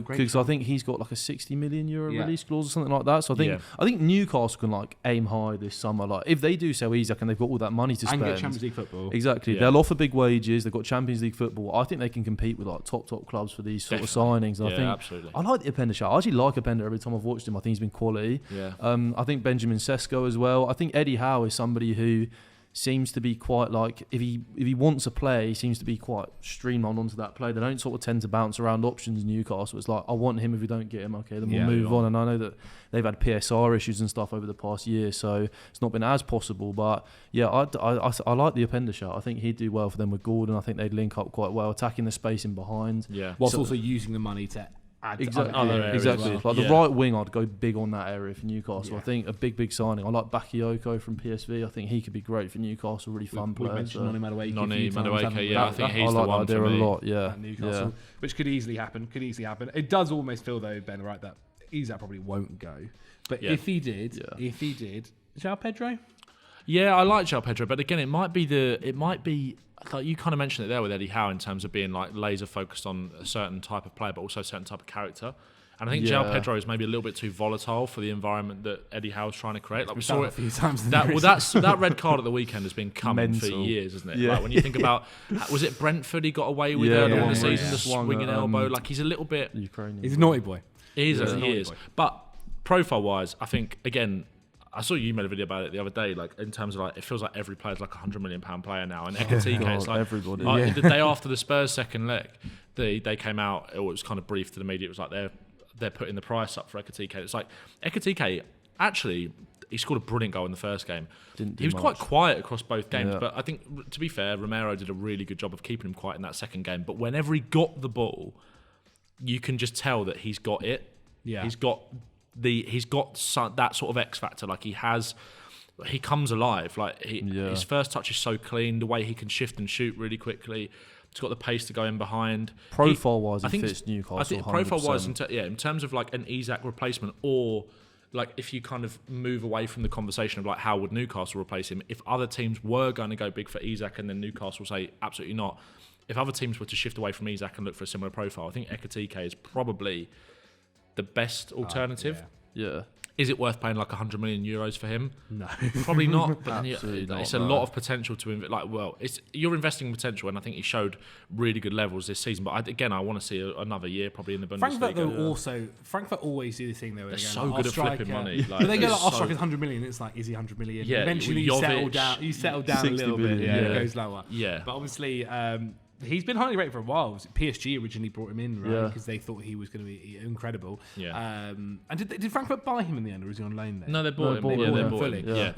Because I think he's got like a 60 million euro release clause or something like that. So I think Newcastle can like aim high this summer. Like if they do sell Isak and they've got all that money to spend, and get Champions League football. Exactly. They'll offer big wages. They've got Champions League football. I think they can compete with like top clubs for these sort of signings. And I think absolutely. I like the Openda shout. I actually like Openda every time I've watched him. I think he's been quality. Yeah. I think Benjamin Sesko as well. I think Eddie Howe is somebody who seems to be quite like, if he wants a play, he seems to be quite streamlined onto that play. They don't sort of tend to bounce around options. Newcastle, it's like, I want him. If we don't get him, okay, then we'll move on. And I know that they've had PSR issues and stuff over the past year, so it's not been as possible. But yeah, I like the Openda shot. I think he'd do well for them with Gordon. I think they'd link up quite well, attacking the space in behind. Yeah, whilst also using the money to exactly. Well. Like the right wing, I'd go big on that area for Newcastle. I think a big signing. I like Bakayoko from PSV. I think he could be great for Newcastle. Really fun player. We mentioned Noni Madueke. I think he's the one for me. A lot. Yeah, at Newcastle, which could easily happen. It does almost feel though, Ben, right, that Isak probably won't go. But if he did, João Pedro. Yeah, I like João Pedro, but again, it might be. Like you kind of mentioned it there with Eddie Howe in terms of being like laser focused on a certain type of player, but also a certain type of character. And I think João Pedro is maybe a little bit too volatile for the environment that Eddie Howe's trying to create. Like we saw it a few times. That red card at the weekend has been coming for years, isn't it? Yeah. Like when you think about, was it Brentford he got away with earlier in the season, just swinging elbow? Like he's a little bit. Ukrainian. He's a naughty boy. He is. But profile wise, I think again. I saw you made a video about it the other day. Like in terms of like, it feels like every player's like $100 million player now, and Ekatike is like everybody. The day after the Spurs second leg, they came out. It was kind of brief to the media. It was like they're putting the price up for Ekatike. It's like Ekatike actually he scored a brilliant goal in the first game. He was quite quiet across both games, but I think to be fair, Romero did a really good job of keeping him quiet in that second game. But whenever he got the ball, you can just tell that he's got it. Yeah, he's got that sort of X factor. Like he comes alive. Like his first touch is so clean. The way he can shift and shoot really quickly. He's got the pace to go in behind. Profile-wise, he fits Newcastle. I think 100%. Profile-wise, in terms of like an Isak replacement, or like if you kind of move away from the conversation of like how would Newcastle replace him, if other teams were going to go big for Isak and then Newcastle say absolutely not. If other teams were to shift away from Isak and look for a similar profile, I think Ekatike is probably the best alternative. Yeah. Is it worth paying like €100 million for him? No, probably not. But it's a lot of potential to invest. You're investing potential, and I think he showed really good levels this season. But I want to see another year probably in the Bundesliga. Frankfurt always do the thing though. They're so good at flipping money. But they go like, "I'll strike 100 million." It's like, is he 100 million? Yeah. Eventually, you settle down a little bit. Yeah, it goes lower. Yeah. But obviously. He's been highly rated for a while. PSG originally brought him in, right? Because they thought he was going to be incredible. Yeah. And did Frankfurt buy him in the end, or was he on loan there? No, they bought him. They bought fully. Him. Yeah.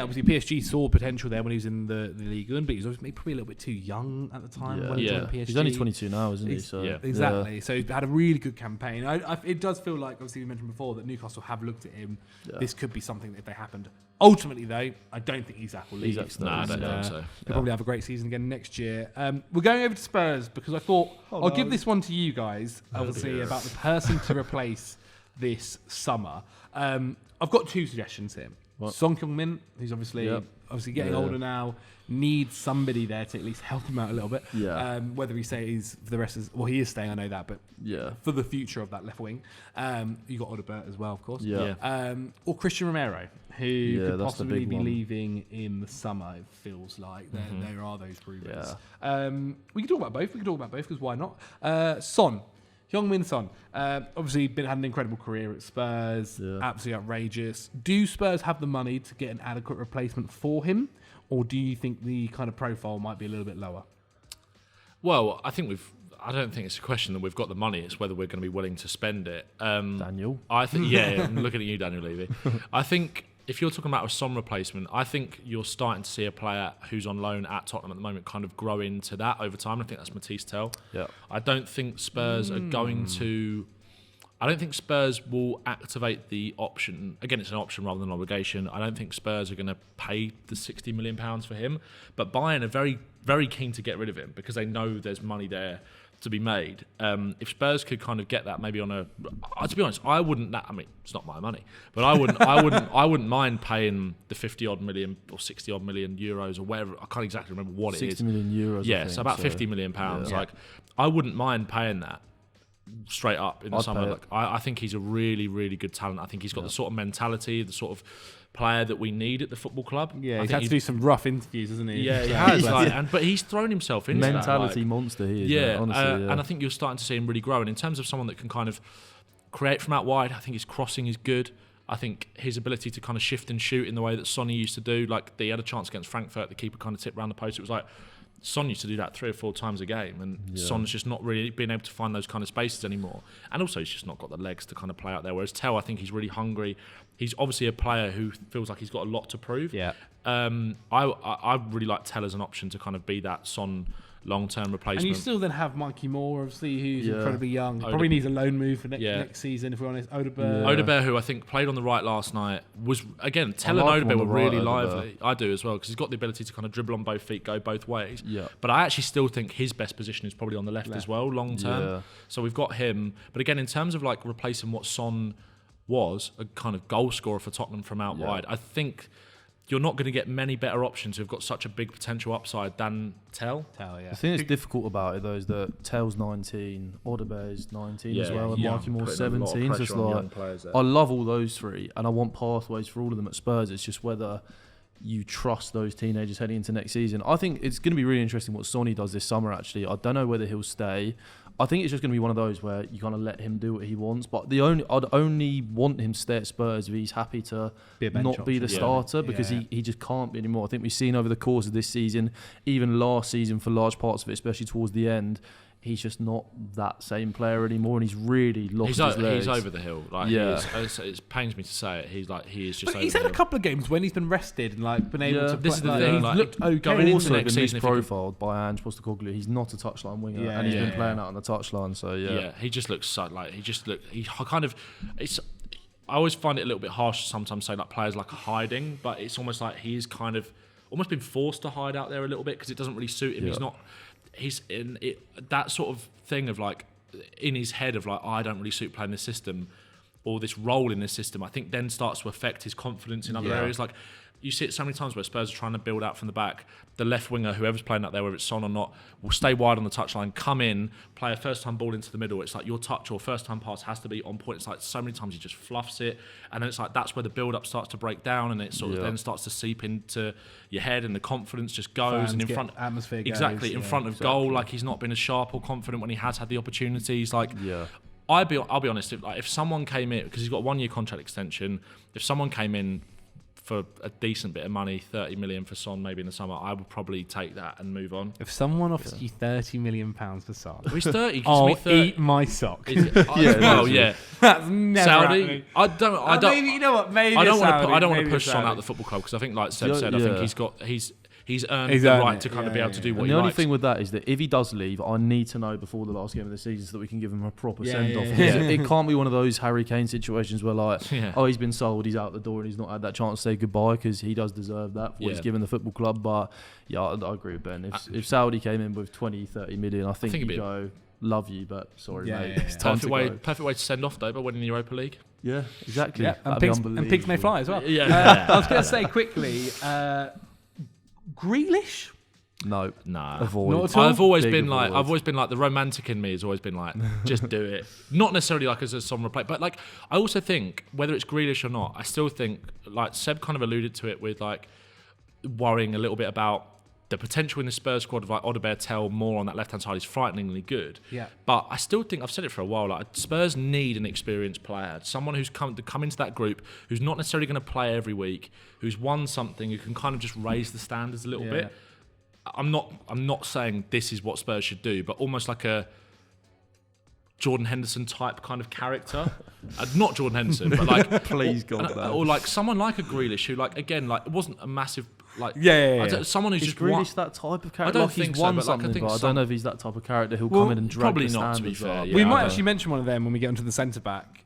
Obviously PSG saw potential there when he was in the Ligue 1, but he was probably a little bit too young at the time when he joined PSG. He's only 22 now, isn't he? So exactly. So he had a really good campaign. It does feel like, obviously we mentioned before, that Newcastle have looked at him. Yeah. This could be something that if they happened. Ultimately, though, I don't think Isak will leave. I don't think so. He'll probably have a great season again next year. We're going over to Spurs because I thought I'll give this one to you guys, obviously, about the person to replace this summer. I've got two suggestions here. Son Heung-Min, who's obviously getting older now, needs somebody there to at least help him out a little bit. Yeah. Whether he stays for the rest of... Well, he is staying, I know that, but for the future of that left wing. You got Odobert as well, of course. Yeah. Or Christian Romero, who could possibly be leaving in the summer, it feels like. There are those rumours. Yeah. We can talk about both. Because why not? Son. Heung-Min Son, obviously had an incredible career at Spurs, absolutely outrageous. Do Spurs have the money to get an adequate replacement for him, or do you think the kind of profile might be a little bit lower? Well, I don't think it's a question that we've got the money. It's whether we're going to be willing to spend it. Daniel, I think, I'm looking at you, Daniel Levy. I think if you're talking about a Son replacement, I think you're starting to see a player who's on loan at Tottenham at the moment kind of grow into that over time. I think that's Matisse Tel. Yeah. I don't think Spurs are going to... I don't think Spurs will activate the option. Again, it's an option rather than an obligation. I don't think Spurs are going to pay the £60 million for him. But Bayern are very, very keen to get rid of him because they know there's money there to be made. If Spurs could kind of get that maybe on a, to be honest, I wouldn't. I mean, it's not my money, but I wouldn't mind paying the 50-odd million or 60-odd million euros or whatever. I can't exactly remember what it is. 60 million euros. Yeah, so about 50 million pounds. Like, I wouldn't mind paying that straight up in the summer. Like, I think he's a really, really good talent. I think he's got the sort of mentality, the sort of player that we need at the football club. Yeah, he's had to do some rough interviews, hasn't he? Yeah, he has. But he's thrown himself into mentality that, monster. He is. Yeah, honestly, and I think you're starting to see him really grow. And in terms of someone that can kind of create from out wide, I think his crossing is good. I think his ability to kind of shift and shoot in the way that Sonny used to do, like he had a chance against Frankfurt, the keeper kind of tipped around the post. It was like Son used to do that 3 or 4 times a game, and Son's just not really been able to find those kind of spaces anymore. And also, he's just not got the legs to kind of play out there. Whereas Tel, I think he's really hungry. He's obviously a player who feels like he's got a lot to prove. Yeah. I really like Tel as an option to kind of be that Son long-term replacement. And you still then have Mikey Moore, obviously, who's incredibly young. Probably needs a loan move for next season, if we're honest. Odegaard, who I think played on the right last night, was, again, Tel and Odegaard were really lively. I do as well, because he's got the ability to kind of dribble on both feet, go both ways. Yeah. But I actually still think his best position is probably on the left. As well, long-term. Yeah. So we've got him. But again, in terms of like replacing what Son was, a kind of goal scorer for Tottenham from out wide, I think you're not going to get many better options who've got such a big potential upside than Tel. The thing that's difficult about it, though, is that Tel's 19, Odegaard's 19 as well, and Mikey Moore's 17. So it's like, I love all those three, and I want pathways for all of them at Spurs. It's just whether you trust those teenagers heading into next season. I think it's going to be really interesting what Sonny does this summer, actually. I don't know whether he'll stay. I think it's just going to be one of those where you kind of let him do what he wants. But I'd only want him to stay at Spurs if he's happy to not be the starter, because he just can't be anymore. I think we've seen over the course of this season, even last season for large parts of it, especially towards the end, he's just not that same player anymore, and he's really lost his legs. He's over the hill. Like, it pains me to say it. He is just. But he's had a couple of games when he's been rested and like been able to. This is the thing. He's looked okay. Going into also next been season, misprofiled by Ange Postecoglou. He's not a touchline winger, and he's been playing out on the touchline. So he just looks so like he kind of. It's. I always find it a little bit harsh to sometimes say like players like hiding, but it's almost like he's kind of almost been forced to hide out there a little bit because it doesn't really suit him. He's not. He's in it, that sort of thing of like in his head of like, I don't really suit playing this system or this role in this system, I think then starts to affect his confidence in other areas. Like you see it so many times where Spurs are trying to build out from the back. The left winger, whoever's playing out there, whether it's Son or not, will stay wide on the touchline, come in, play a first-time ball into the middle. It's like your touch or first-time pass has to be on point. It's like so many times he just fluffs it, and then it's like that's where the build-up starts to break down, and it sort of then starts to seep into your head, and the confidence just goes. Fans and in get front, atmosphere goes, exactly in front of goal, like he's not been as sharp or confident when he has had the opportunities. Like, I'll be honest. If someone came in, because he's got a 1-year contract extension, if someone came in for a decent bit of money, 30 million for Son maybe in the summer, I would probably take that and move on. If someone offers you £30 million for Son, he's 30. I'll eat my sock. That's never Saudi. happening. I don't. Maybe, you know what? Maybe I don't want to push Son out the football club, because I think, like Seb said, I think he's earned the right to kind of be able to do what he likes. The only thing with that is that if he does leave, I need to know before the last game of the season so that we can give him a proper send-off. It can't be one of those Harry Kane situations where like, he's been sold, he's out the door, and he's not had that chance to say goodbye, because he does deserve that for what he's given the football club. But I agree with Ben. If Saudi came in with 20, 30 million, I think you'd go, love you, but sorry, mate. It's time to go. Perfect way to send off, though, by winning the Europa League. Yeah, exactly. Yeah, and pigs may fly as well. I was going to say quickly, Grealish? No. Avoid. Not at all? I've always been like the romantic in me has always been like, just do it. Not necessarily like as a Son replay, but like I also think whether it's Grealish or not, I still think like Seb kind of alluded to it with like worrying a little bit about the potential in the Spurs squad of like Odegaard, Tel, more on that left hand side is frighteningly good. Yeah. But I still think, I've said it for a while, like Spurs need an experienced player, someone who's come into that group, who's not necessarily going to play every week, who's won something, who can kind of just raise the standards a little bit. I'm not saying this is what Spurs should do, but almost like a Jordan Henderson type kind of character. Not Jordan Henderson, but like please God, or like someone like a Grealish who like again like it wasn't a massive like someone who's is just Grealish that type of character. I don't like think he's so, won but something, like, but I don't know if he's that type of character who'll come in and drag probably the not, to be standards fair. up. We might actually mention one of them when we get onto the centre back,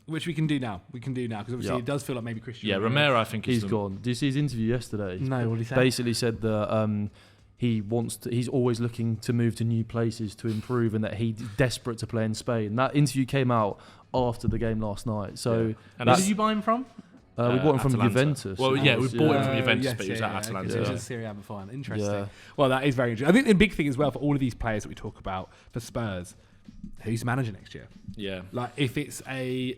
which we can do now. Because obviously it does feel like maybe Christian. Yeah, Romero, I think he's gone. Did you see his interview yesterday? No, what did he say? Basically said that he's always looking to move to new places to improve, and that he's desperate to play in Spain. That interview came out after the game last night. So and where did you buy him from? We bought him from Atalanta. Juventus. Well, we bought him from Juventus, but he was at Atalanta. He was in Serie A before. Interesting. Yeah. Well, that is very interesting. I think the big thing as well for all of these players that we talk about for Spurs, who's manager next year? Yeah. Like if it's a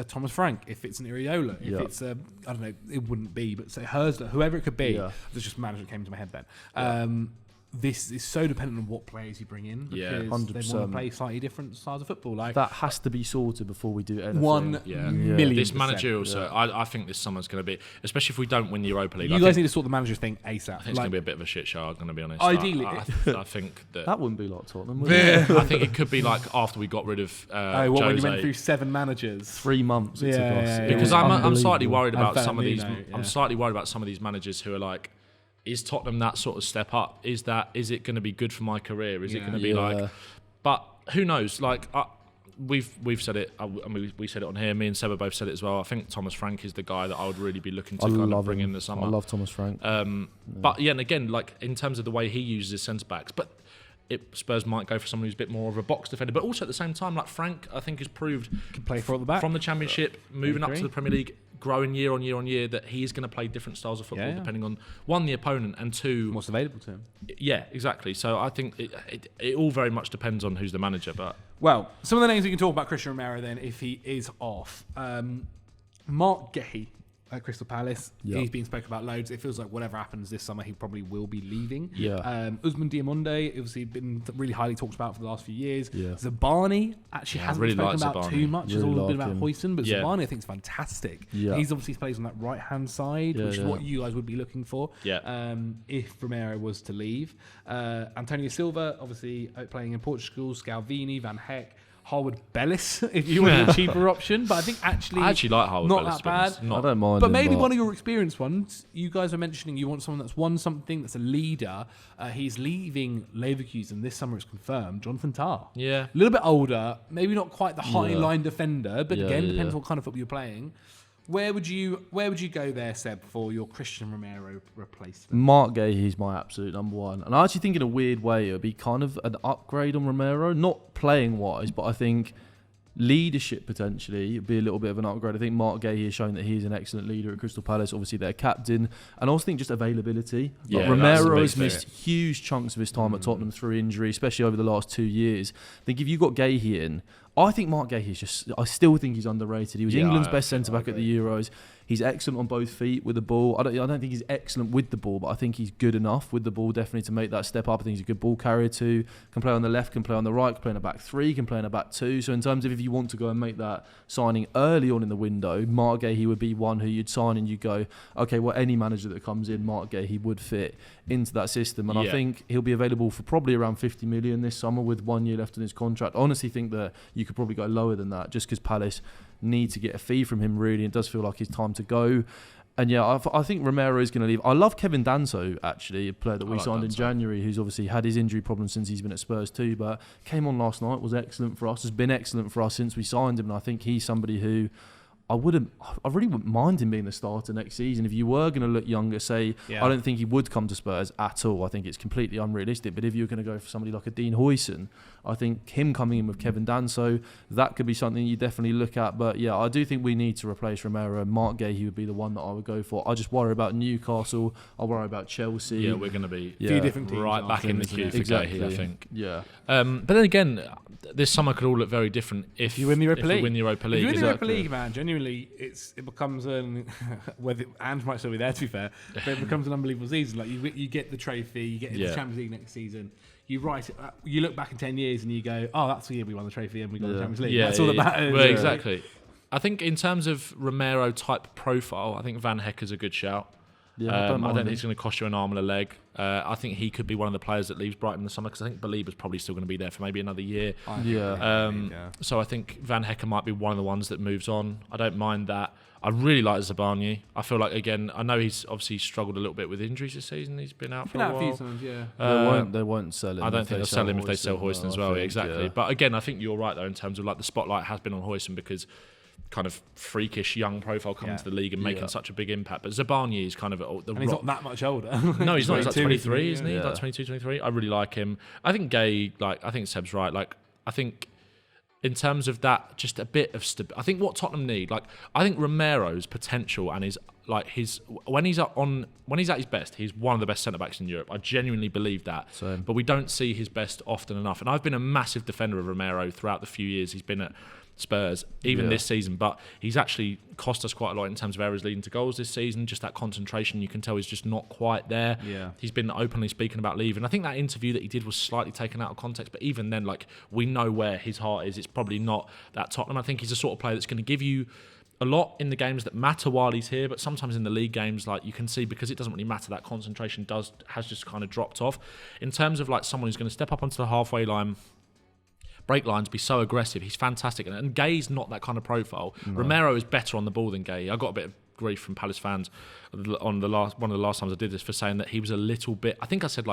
Thomas Frank, if it's an Iriola, if it's a, I don't know, it wouldn't be, but say Herzler, whoever it could be. Yeah. There's just manager that came to my head then. This is so dependent on what players you bring in, because 100%. they want to play slightly different styles of football. Like that has to be sorted before we do anything. 1,000,000%. This managerial, so I think this summer's going to be, especially if we don't win the Europa League. You guys need to sort the manager thing ASAP. I think it's going to be a bit of a shit show, I'm going to be honest. Ideally. I think that wouldn't be like Tottenham, would it? I think it could be like after we got rid of when you went through 7 managers? 3 months it took us. Because I'm slightly worried about And some of these. Fernandino, I'm slightly worried about some of these managers who are like, is Tottenham that sort of step up? Is it going to be good for my career? Is it going to be like? But who knows? Like we've said it. We said it on here. Me and Seba both said it as well. I think Thomas Frank is the guy that I would really be looking to kind of bring in the summer. I love Thomas Frank. But yeah, and again, like in terms of the way he uses his centre backs, but Spurs might go for someone who's a bit more of a box defender. But also at the same time, like Frank, I think has proved Can play for at the back. from the Championship, moving up to the Premier League, growing year on year on year, that he's going to play different styles of football depending on, one, the opponent, and two, what's available to him. Yeah, exactly. So I think it all very much depends on who's the manager. But well, some of the names we can talk about Christian Romero then, if he is off. Mark Gahey at Crystal Palace. He's been spoken about loads. It feels like whatever happens this summer, he probably will be leaving. Ousmane Diamonde, obviously been really highly talked about for the last few years. Zabani actually hasn't been spoken about too much. It's all been about Huijsen, but Zabani I think is fantastic. He's obviously plays on that right hand side, which is what you guys would be looking for. If Romero was to leave. Antonio Silva, obviously playing in Portugal. Scalvini, Van Heck. Harwood Bellis, if you want a cheaper option, but I think I actually like Harwood Bellis, not that bad. I don't mind, but maybe one of your experienced ones. You guys are mentioning you want someone that's won something, that's a leader. He's leaving Leverkusen this summer. It's confirmed. Jonathan Tah, a little bit older, maybe not quite the high line defender, but again, depends what kind of football you're playing. Where would you go there, Seb, for your Christian Romero replacement? Mark Gahey is my absolute number one. And I actually think in a weird way it would be kind of an upgrade on Romero, not playing wise, but I think leadership potentially would be a little bit of an upgrade. I think Mark Gahey has shown that he is an excellent leader at Crystal Palace, obviously their captain, and I also think just availability. Romero has missed huge chunks of his time at Tottenham through injury, especially over the last 2 years. I think if you've got Gahey in, I think Mark Gahey is just, I still think he's underrated. He was England's best centre-back at the Euros. He's excellent on both feet with the ball. I don't think he's excellent with the ball, but I think he's good enough with the ball definitely to make that step up. I think he's a good ball carrier too. Can play on the left, can play on the right, can play in a back three, can play in a back two. So in terms of if you want to go and make that signing early on in the window, Mark Gahey would be one who you'd sign and you'd go, okay, well, any manager that comes in, Mark Gahey would fit into that system. And I think he'll be available for probably around 50 million this summer with 1 year left on his contract. I honestly think that you could probably go lower than that just because Palace need to get a fee from him, really. It does feel like it's time to go. And I think Romero is going to leave. I love Kevin Danso, actually, a player that we signed in January, who's obviously had his injury problems since he's been at Spurs too, but came on last night, was excellent for us, has been excellent for us since we signed him, and I think he's somebody who I really wouldn't mind him being the starter next season. If you were going to look younger, I don't think he would come to Spurs at all. I think it's completely unrealistic. But if you're going to go for somebody like a Dean Huijsen, I think him coming in with Kevin Danso, that could be something you definitely look at. But yeah, I do think we need to replace Romero. Mark Gahey would be the one that I would go for. I just worry about Newcastle. I worry about Chelsea. Yeah, we're going to be a few different teams right back in the queue for Gahey, I think. Yeah. But then again, this summer could all look very different if you win the Europa League. If you win the Europa League, if you win the Europa League, man, genuinely, it becomes whether Ange might still be there, to be fair, but it becomes an unbelievable season. Like you get the trophy, you get into the Champions League next season. You look back in 10 years and you go, oh, that's the year we won the trophy and we got the Champions League. That's all that matters. Well, exactly. I think in terms of Romero type profile, I think Van Heck is a good shout. I don't think he's going to cost you an arm and a leg. I think he could be one of the players that leaves Brighton in the summer because I think Belieber's probably still going to be there for maybe another year. So I think Van Heck might be one of the ones that moves on. I don't mind that. I really like Zabani. I feel like, again, I know he's obviously struggled a little bit with injuries this season. He's been out for a while. They won't sell him. I don't think they'll sell him if they sell Huijsen as well. Exactly. But again, I think you're right though in terms of like the spotlight has been on Huijsen because kind of freakish young profile coming to the league and making such a big impact. But Zabarnyi is kind of the and he's not that much older. No, he's not. He's like 23, isn't he? Yeah. Like 22, 23. I really like him. I think Gay, I think Seb's right. I think in terms of that, just a bit of stability. I think what Tottenham need, I think Romero's potential and when he's at his best, he's one of the best centre backs in Europe. I genuinely believe that. Same. But we don't see his best often enough. And I've been a massive defender of Romero throughout the few years he's been at Spurs, even this season, but he's actually cost us quite a lot in terms of errors leading to goals this season. Just that concentration, you can tell he's just not quite there. He's been openly speaking about leaving. I think that interview that he did was slightly taken out of context, but even then, we know where his heart is. It's probably not that Tottenham. I think he's the sort of player that's going to give you a lot in the games that matter while he's here, but sometimes in the league games, you can see, because it doesn't really matter, that concentration has just kind of dropped off. In terms of someone who's going to step up onto the halfway line, break lines, be so aggressive, he's fantastic, and Gay's not that kind of profile. Romero is better on the ball than Gay. I got a bit of grief from Palace fans on one of the last times I did this for saying that he was a little bit, I think I said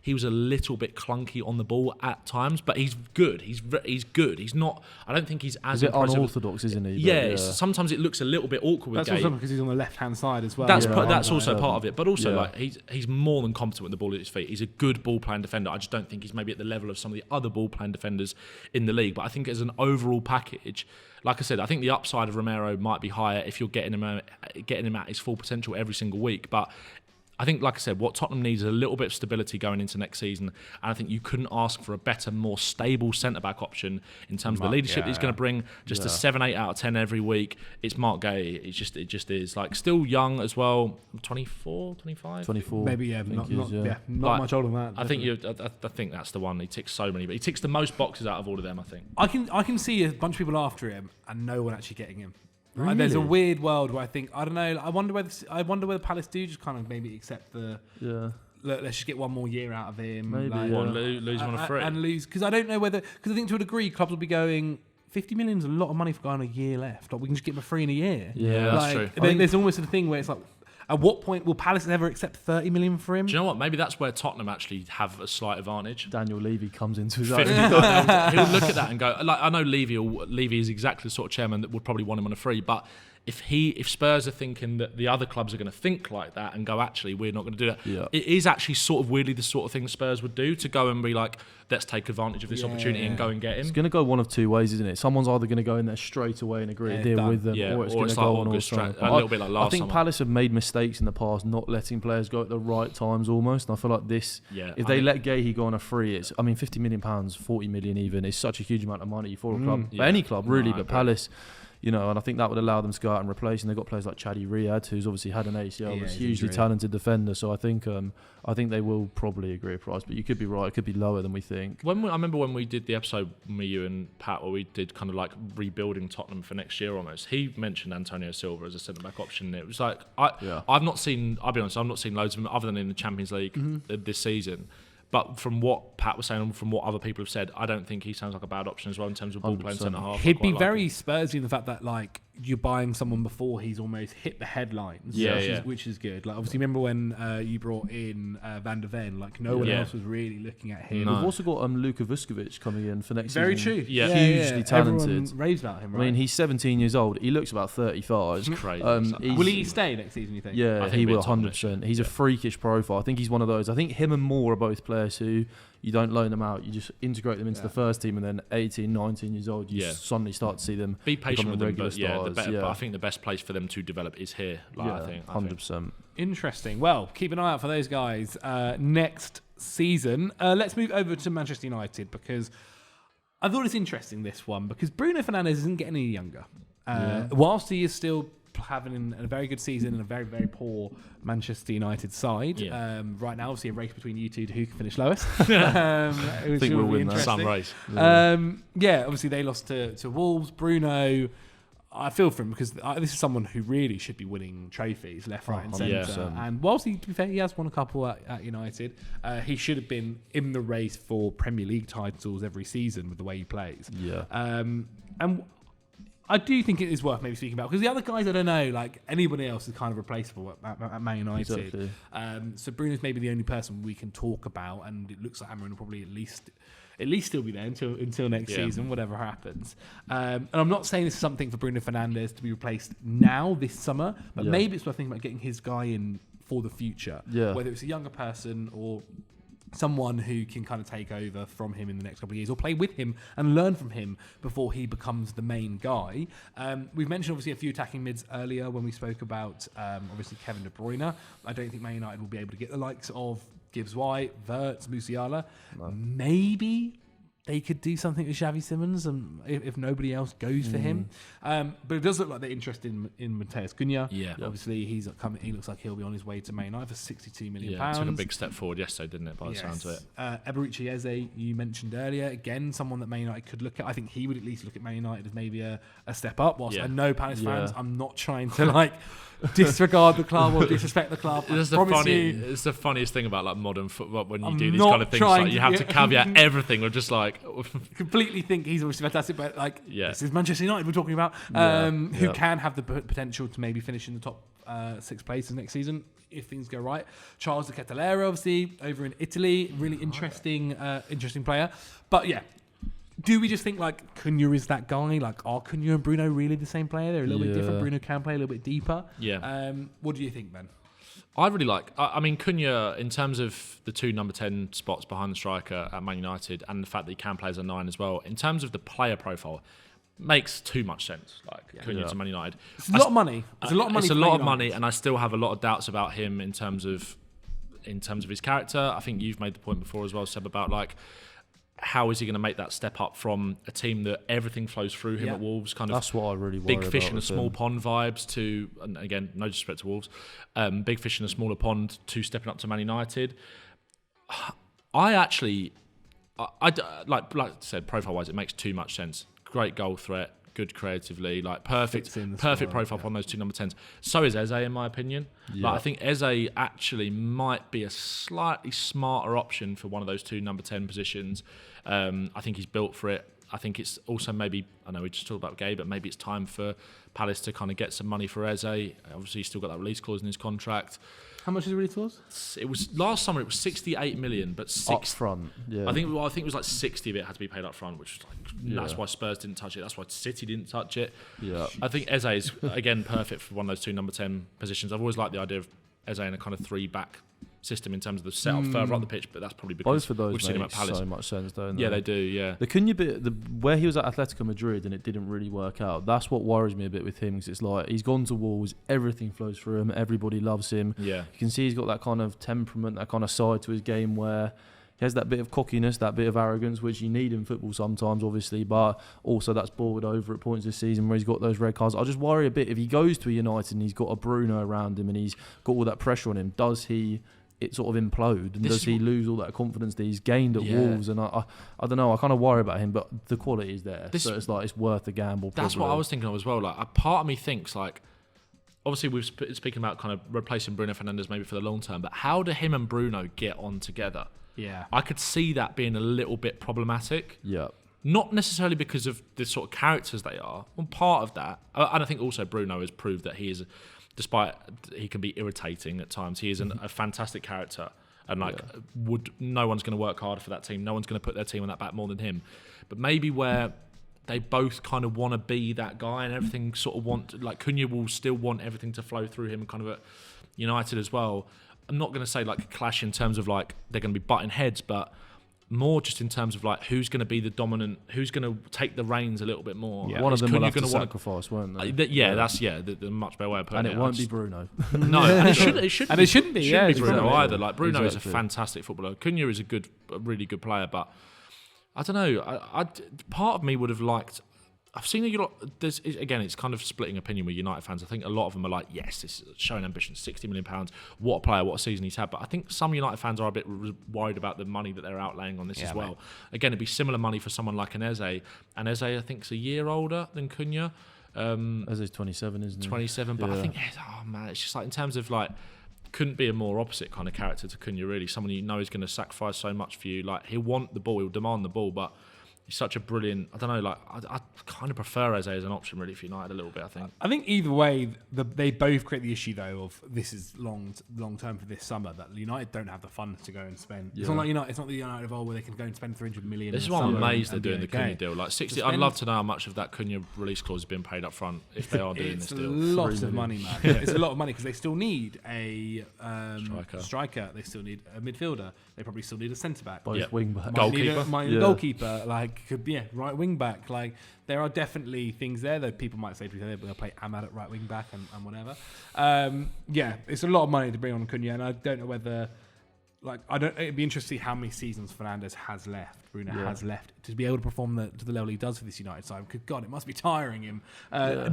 he was a little bit clunky on the ball at times, but he's good. He's good. He's not, I don't think he's as impressive. Unorthodox, isn't he? Yeah, sometimes it looks a little bit awkward with Gay. That's also because he's on the left-hand side as well. That's also part of it, but also he's more than competent with the ball at his feet. He's a good ball-playing defender. I just don't think he's maybe at the level of some of the other ball-playing defenders in the league, but I think as an overall package, like I said, I think the upside of Romero might be higher if you're getting him at his full potential every single week. But I think, like I said, what Tottenham needs is a little bit of stability going into next season. And I think you couldn't ask for a better, more stable centre-back option in terms of the leadership he's going to bring. Just a 7, 8 out of 10 every week. It's Mark Gay. It just is. Still young as well. 24, 25? 24. Maybe, not much older than that. I think that's the one. He ticks so many. But he ticks the most boxes out of all of them, I think. I can see a bunch of people after him and no one actually getting him. Really? There's a weird world where I don't know. I wonder whether Palace do just kind of maybe accept the. Look, let's just get one more year out of him. Maybe lose one of free and lose, because I don't know whether, because I think to a degree clubs will be going, 50 million is a lot of money for going a year left. We can just get him a free in a year. Yeah, that's true. There's almost a thing where it's at what point will Palace ever accept 30 million for him? Do you know what? Maybe that's where Tottenham actually have a slight advantage. Daniel Levy comes into his own. He'll look at that and go, I know Levy is exactly the sort of chairman that would probably want him on a free, but if Spurs are thinking that the other clubs are going to think like that and go, actually, we're not going to do that, it is actually sort of weirdly the sort of thing Spurs would do, to go and be like, let's take advantage of this opportunity and go and get him. It's going to go one of two ways, isn't it? Someone's either going to go in there straight away and agree to deal with them, or it's going to go on all time. A little bit like last I think summer. Palace have made mistakes in the past, not letting players go at the right times almost. And I feel like this, if they let Gahey go on a free, it's, £50 million, 40 million even, is such a huge amount of money for a club. For any club, really, but Palace, and I think that would allow them to go out and replace. And they've got players like Chadi Riyad, who's obviously had an ACL, was hugely talented defender. So I think they will probably agree a price. But you could be right; it could be lower than we think. I remember when we did the episode, me, you, and Pat, where we did kind of rebuilding Tottenham for next year almost. He mentioned Antonio Silva as a centre back option. It was I've not seen. I'll be honest, I've not seen loads of him other than in the Champions League this season. But from what Pat was saying and from what other people have said, I don't think he sounds like a bad option as well in terms of ball playing centre half. He'd be very Spursy in the fact that you're buying someone before he's almost hit the headlines, which is good. Obviously, remember when you brought in Van der Ven? No one else was really looking at him. We've also got Luka Vuskovic coming in for next season. Very true. Yeah. Hugely talented. Everyone raves about him. Right? I mean, he's 17 years old. He looks about 35. It's crazy. Will he stay next season, you think? Yeah, he will 100%. He's a freakish profile. I think he's one of those. I think him and Moore are both players who you don't loan them out. You just integrate them into the first team, and then 18, 19 years old, you suddenly start to see them. Be patient with them, but stars. but I think the best place for them to develop is here. I think 100%. Interesting. Well, keep an eye out for those guys next season. Let's move over to Manchester United, because I thought it's interesting, this one, because Bruno Fernandes isn't getting any younger. Whilst he is still having a very good season and a very, very poor Manchester United side. Right now, obviously, a race between you two to who can finish lowest. I think we'll win that. Some race. Obviously, they lost to Wolves. Bruno, I feel for him, because this is someone who really should be winning trophies left, right, and centre. And whilst to be fair, he has won a couple at United, he should have been in the race for Premier League titles every season with the way he plays. And I do think it is worth maybe speaking about, because the other guys, I don't know, anybody else is kind of replaceable at Man United. Exactly. So Bruno's maybe the only person we can talk about, and it looks like Amarin will probably at least at least still be there until next season, whatever happens. And I'm not saying this is something for Bruno Fernandes to be replaced now this summer, but maybe it's worth thinking about getting his guy in for the future. Yeah. Whether it's a younger person or someone who can kind of take over from him in the next couple of years or play with him and learn from him before he becomes the main guy. We've mentioned obviously a few attacking mids earlier when we spoke about obviously Kevin De Bruyne. I don't think Man United will be able to get the likes of Gibbs-White, Wirtz, Musiala. No. Maybe they could do something with Xavi Simons if nobody else goes for him. But it does look like they're interested in Matheus Cunha. Yeah. Obviously, he looks like he'll be on his way to Man United for £62 million. Yeah, took a big step forward yesterday, didn't it, by the sounds of it? Eberici Eze, you mentioned earlier. Again, someone that Man United could look at. I think he would at least look at Man United as maybe a step up. Whilst I know Palace fans, I'm not trying to disregard the club or disrespect the club. It's the funniest thing about modern football when you do these kind of things. You have to caveat everything. We're just completely think he's obviously fantastic, but this is Manchester United we're talking about, who can have the potential to maybe finish in the top 6 places next season if things go right. Charles de Ketelaere, obviously over in Italy, really interesting player. But do we just think Cunha is that guy? Are Cunha and Bruno really the same player? They're a little bit different. Bruno can play a little bit deeper. What do you think, Ben? I really I mean, Cunha, in terms of the 2 number 10 spots behind the striker at Man United and the fact that he can play as a 9 as well, in terms of the player profile, makes too much sense. Cunha to Man United. It's a lot of money. It's a lot of money. It's a lot of money, and I still have a lot of doubts about him in terms of his character. I think you've made the point before as well, Seb, about how is he going to make that step up from a team that everything flows through him at Wolves, kind of that's what I really worry big fish about in a small pond vibes to, and again, no disrespect to Wolves, big fish in a smaller pond to stepping up to Man United. I actually, like I said, profile-wise, it makes too much sense. Great goal threat, good creatively, perfect profile on those 2 number 10s. So is Eze, in my opinion. I think Eze actually might be a slightly smarter option for one of those 2 number 10 positions. I think he's built for it. I think it's also maybe, I know we just talked about Gay, but maybe it's time for Palace to kind of get some money for Eze. Obviously, he's still got that release clause in his contract. How much is the release clause? It was last summer. It was 68 million, but up front. Yeah, I think it was 60 of it had to be paid up front, which that's why Spurs didn't touch it. That's why City didn't touch it. Yeah, I think Eze is again perfect for one of those 2 number 10 positions. I've always liked the idea of Eze in a kind of 3-back system in terms of the setup further up the pitch, but that's probably because both of those we've seen him at Palace. So much sense, don't they? Yeah, they do. Yeah, the Cunha bit, where he was at Atletico Madrid and it didn't really work out. That's what worries me a bit with him, because it's he's gone to Wolves, everything flows through him, everybody loves him. Yeah, you can see he's got that kind of temperament, that kind of side to his game where he has that bit of cockiness, that bit of arrogance, which you need in football sometimes, obviously, but also that's boiled over at points this season where he's got those red cards. I just worry a bit if he goes to United and he's got a Bruno around him and he's got all that pressure on him. Does it sort of implode, and does he lose all that confidence that he's gained at Wolves? And I don't know, I kind of worry about him, but the quality is there, so it's worth the gamble. That's what I was thinking of as well. A part of me thinks obviously we're speaking about kind of replacing Bruno Fernandes maybe for the long term, but how do him and Bruno get on together? Yeah, I could see that being a little bit problematic. Yeah. Not necessarily because of the sort of characters they are. Well, part of that, and I think also Bruno has proved that he is, despite he can be irritating at times, he is a fantastic character, and no one's going to work harder for that team. No one's going to put their team on that back more than him. But maybe where they both kind of want to be that guy, and everything sort of Cunha will still want everything to flow through him, kind of at United as well. I'm not going to say a clash in terms of they're going to be butting heads, but more just in terms of who's going to be the dominant, who's going to take the reins a little bit more. Yeah. One of them will have to sacrifice, won't they? That's the much better way of putting it. And it won't be Bruno. No, and it shouldn't be Bruno exactly. Either. Bruno is a fantastic footballer. Cunha is a really good player, but I don't know. Part of me would have liked. I've seen a lot. It's kind of splitting opinion with United fans. I think a lot of them are yes, this is showing ambition. £60 million. What a player! What a season he's had. But I think some United fans are a bit worried about the money that they're outlaying on this as well. Mate. Again, it'd be similar money for someone like an Eze. And Eze, I think, is a year older than Cunha. Eze's 27, isn't he? 27. But I think, it's just in terms of couldn't be a more opposite kind of character to Cunha. Really, someone you know is going to sacrifice so much for you. He'll want the ball, he'll demand the ball, but He's such a brilliant. I don't know. Like I kind of prefer Eze as an option really for United a little bit. I think either way, they both create the issue though of this is long term for this summer that United don't have the funds to go and spend. Yeah. It's not like United. It's not the United of old where they can go and spend 300 million. This is why I'm amazed they're doing the Cunha deal. Like 60. I'd love to know how much of that Cunha release clause has been paid up front if they are doing this deal. It's lots of money, man. It's a lot of money because they still need a striker. They still need a midfielder. They probably still need a centre back. Both wing back. Goalkeeper. Like could be right wing back. Like there are definitely things there that people might say they're going to play Ahmad at right wing back and whatever. It's a lot of money to bring on Cunha, and I don't know whether it'd be interesting to see how many seasons Fernandes has left. Bruno has left to be able to perform to the level he does for this United side. Because God, it must be tiring him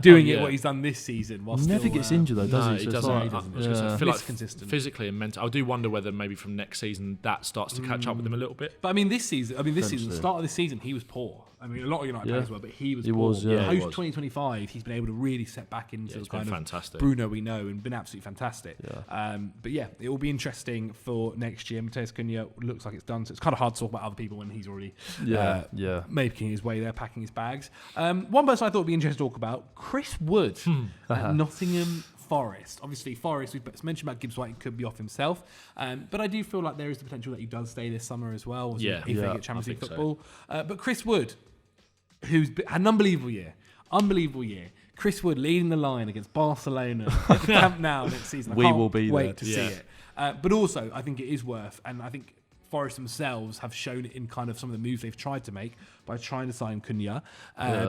doing what he's done this season. He never gets injured though, does he? He doesn't. I feel like consistent physically and mentally. I do wonder whether maybe from next season that starts to catch up with him a little bit. But this season, the start of this season, he was poor. I mean, a lot of United players were, but he was poor. Post 2025, he's been able to really set back into the kind of fantastic Bruno we know and been absolutely fantastic. But it will be interesting for next year. Matheus Cunha looks like it's done, so it's kind of hard to talk about other people when he's already making his way there, packing his bags. One person I thought would be interesting to talk about, Chris Wood at Nottingham Forest. Obviously, Forest, we've mentioned about Gibbs-White, he could be off himself. But I do feel like there is the potential that he does stay this summer as well if they get Champions League football. But Chris Wood, who's had an unbelievable year. Chris Wood leading the line against Barcelona at the Camp Nou next season. I can't wait to see it. But also, I think it is worth, and I think Forest themselves have shown it in kind of some of the moves they've tried to make by trying to sign Cunha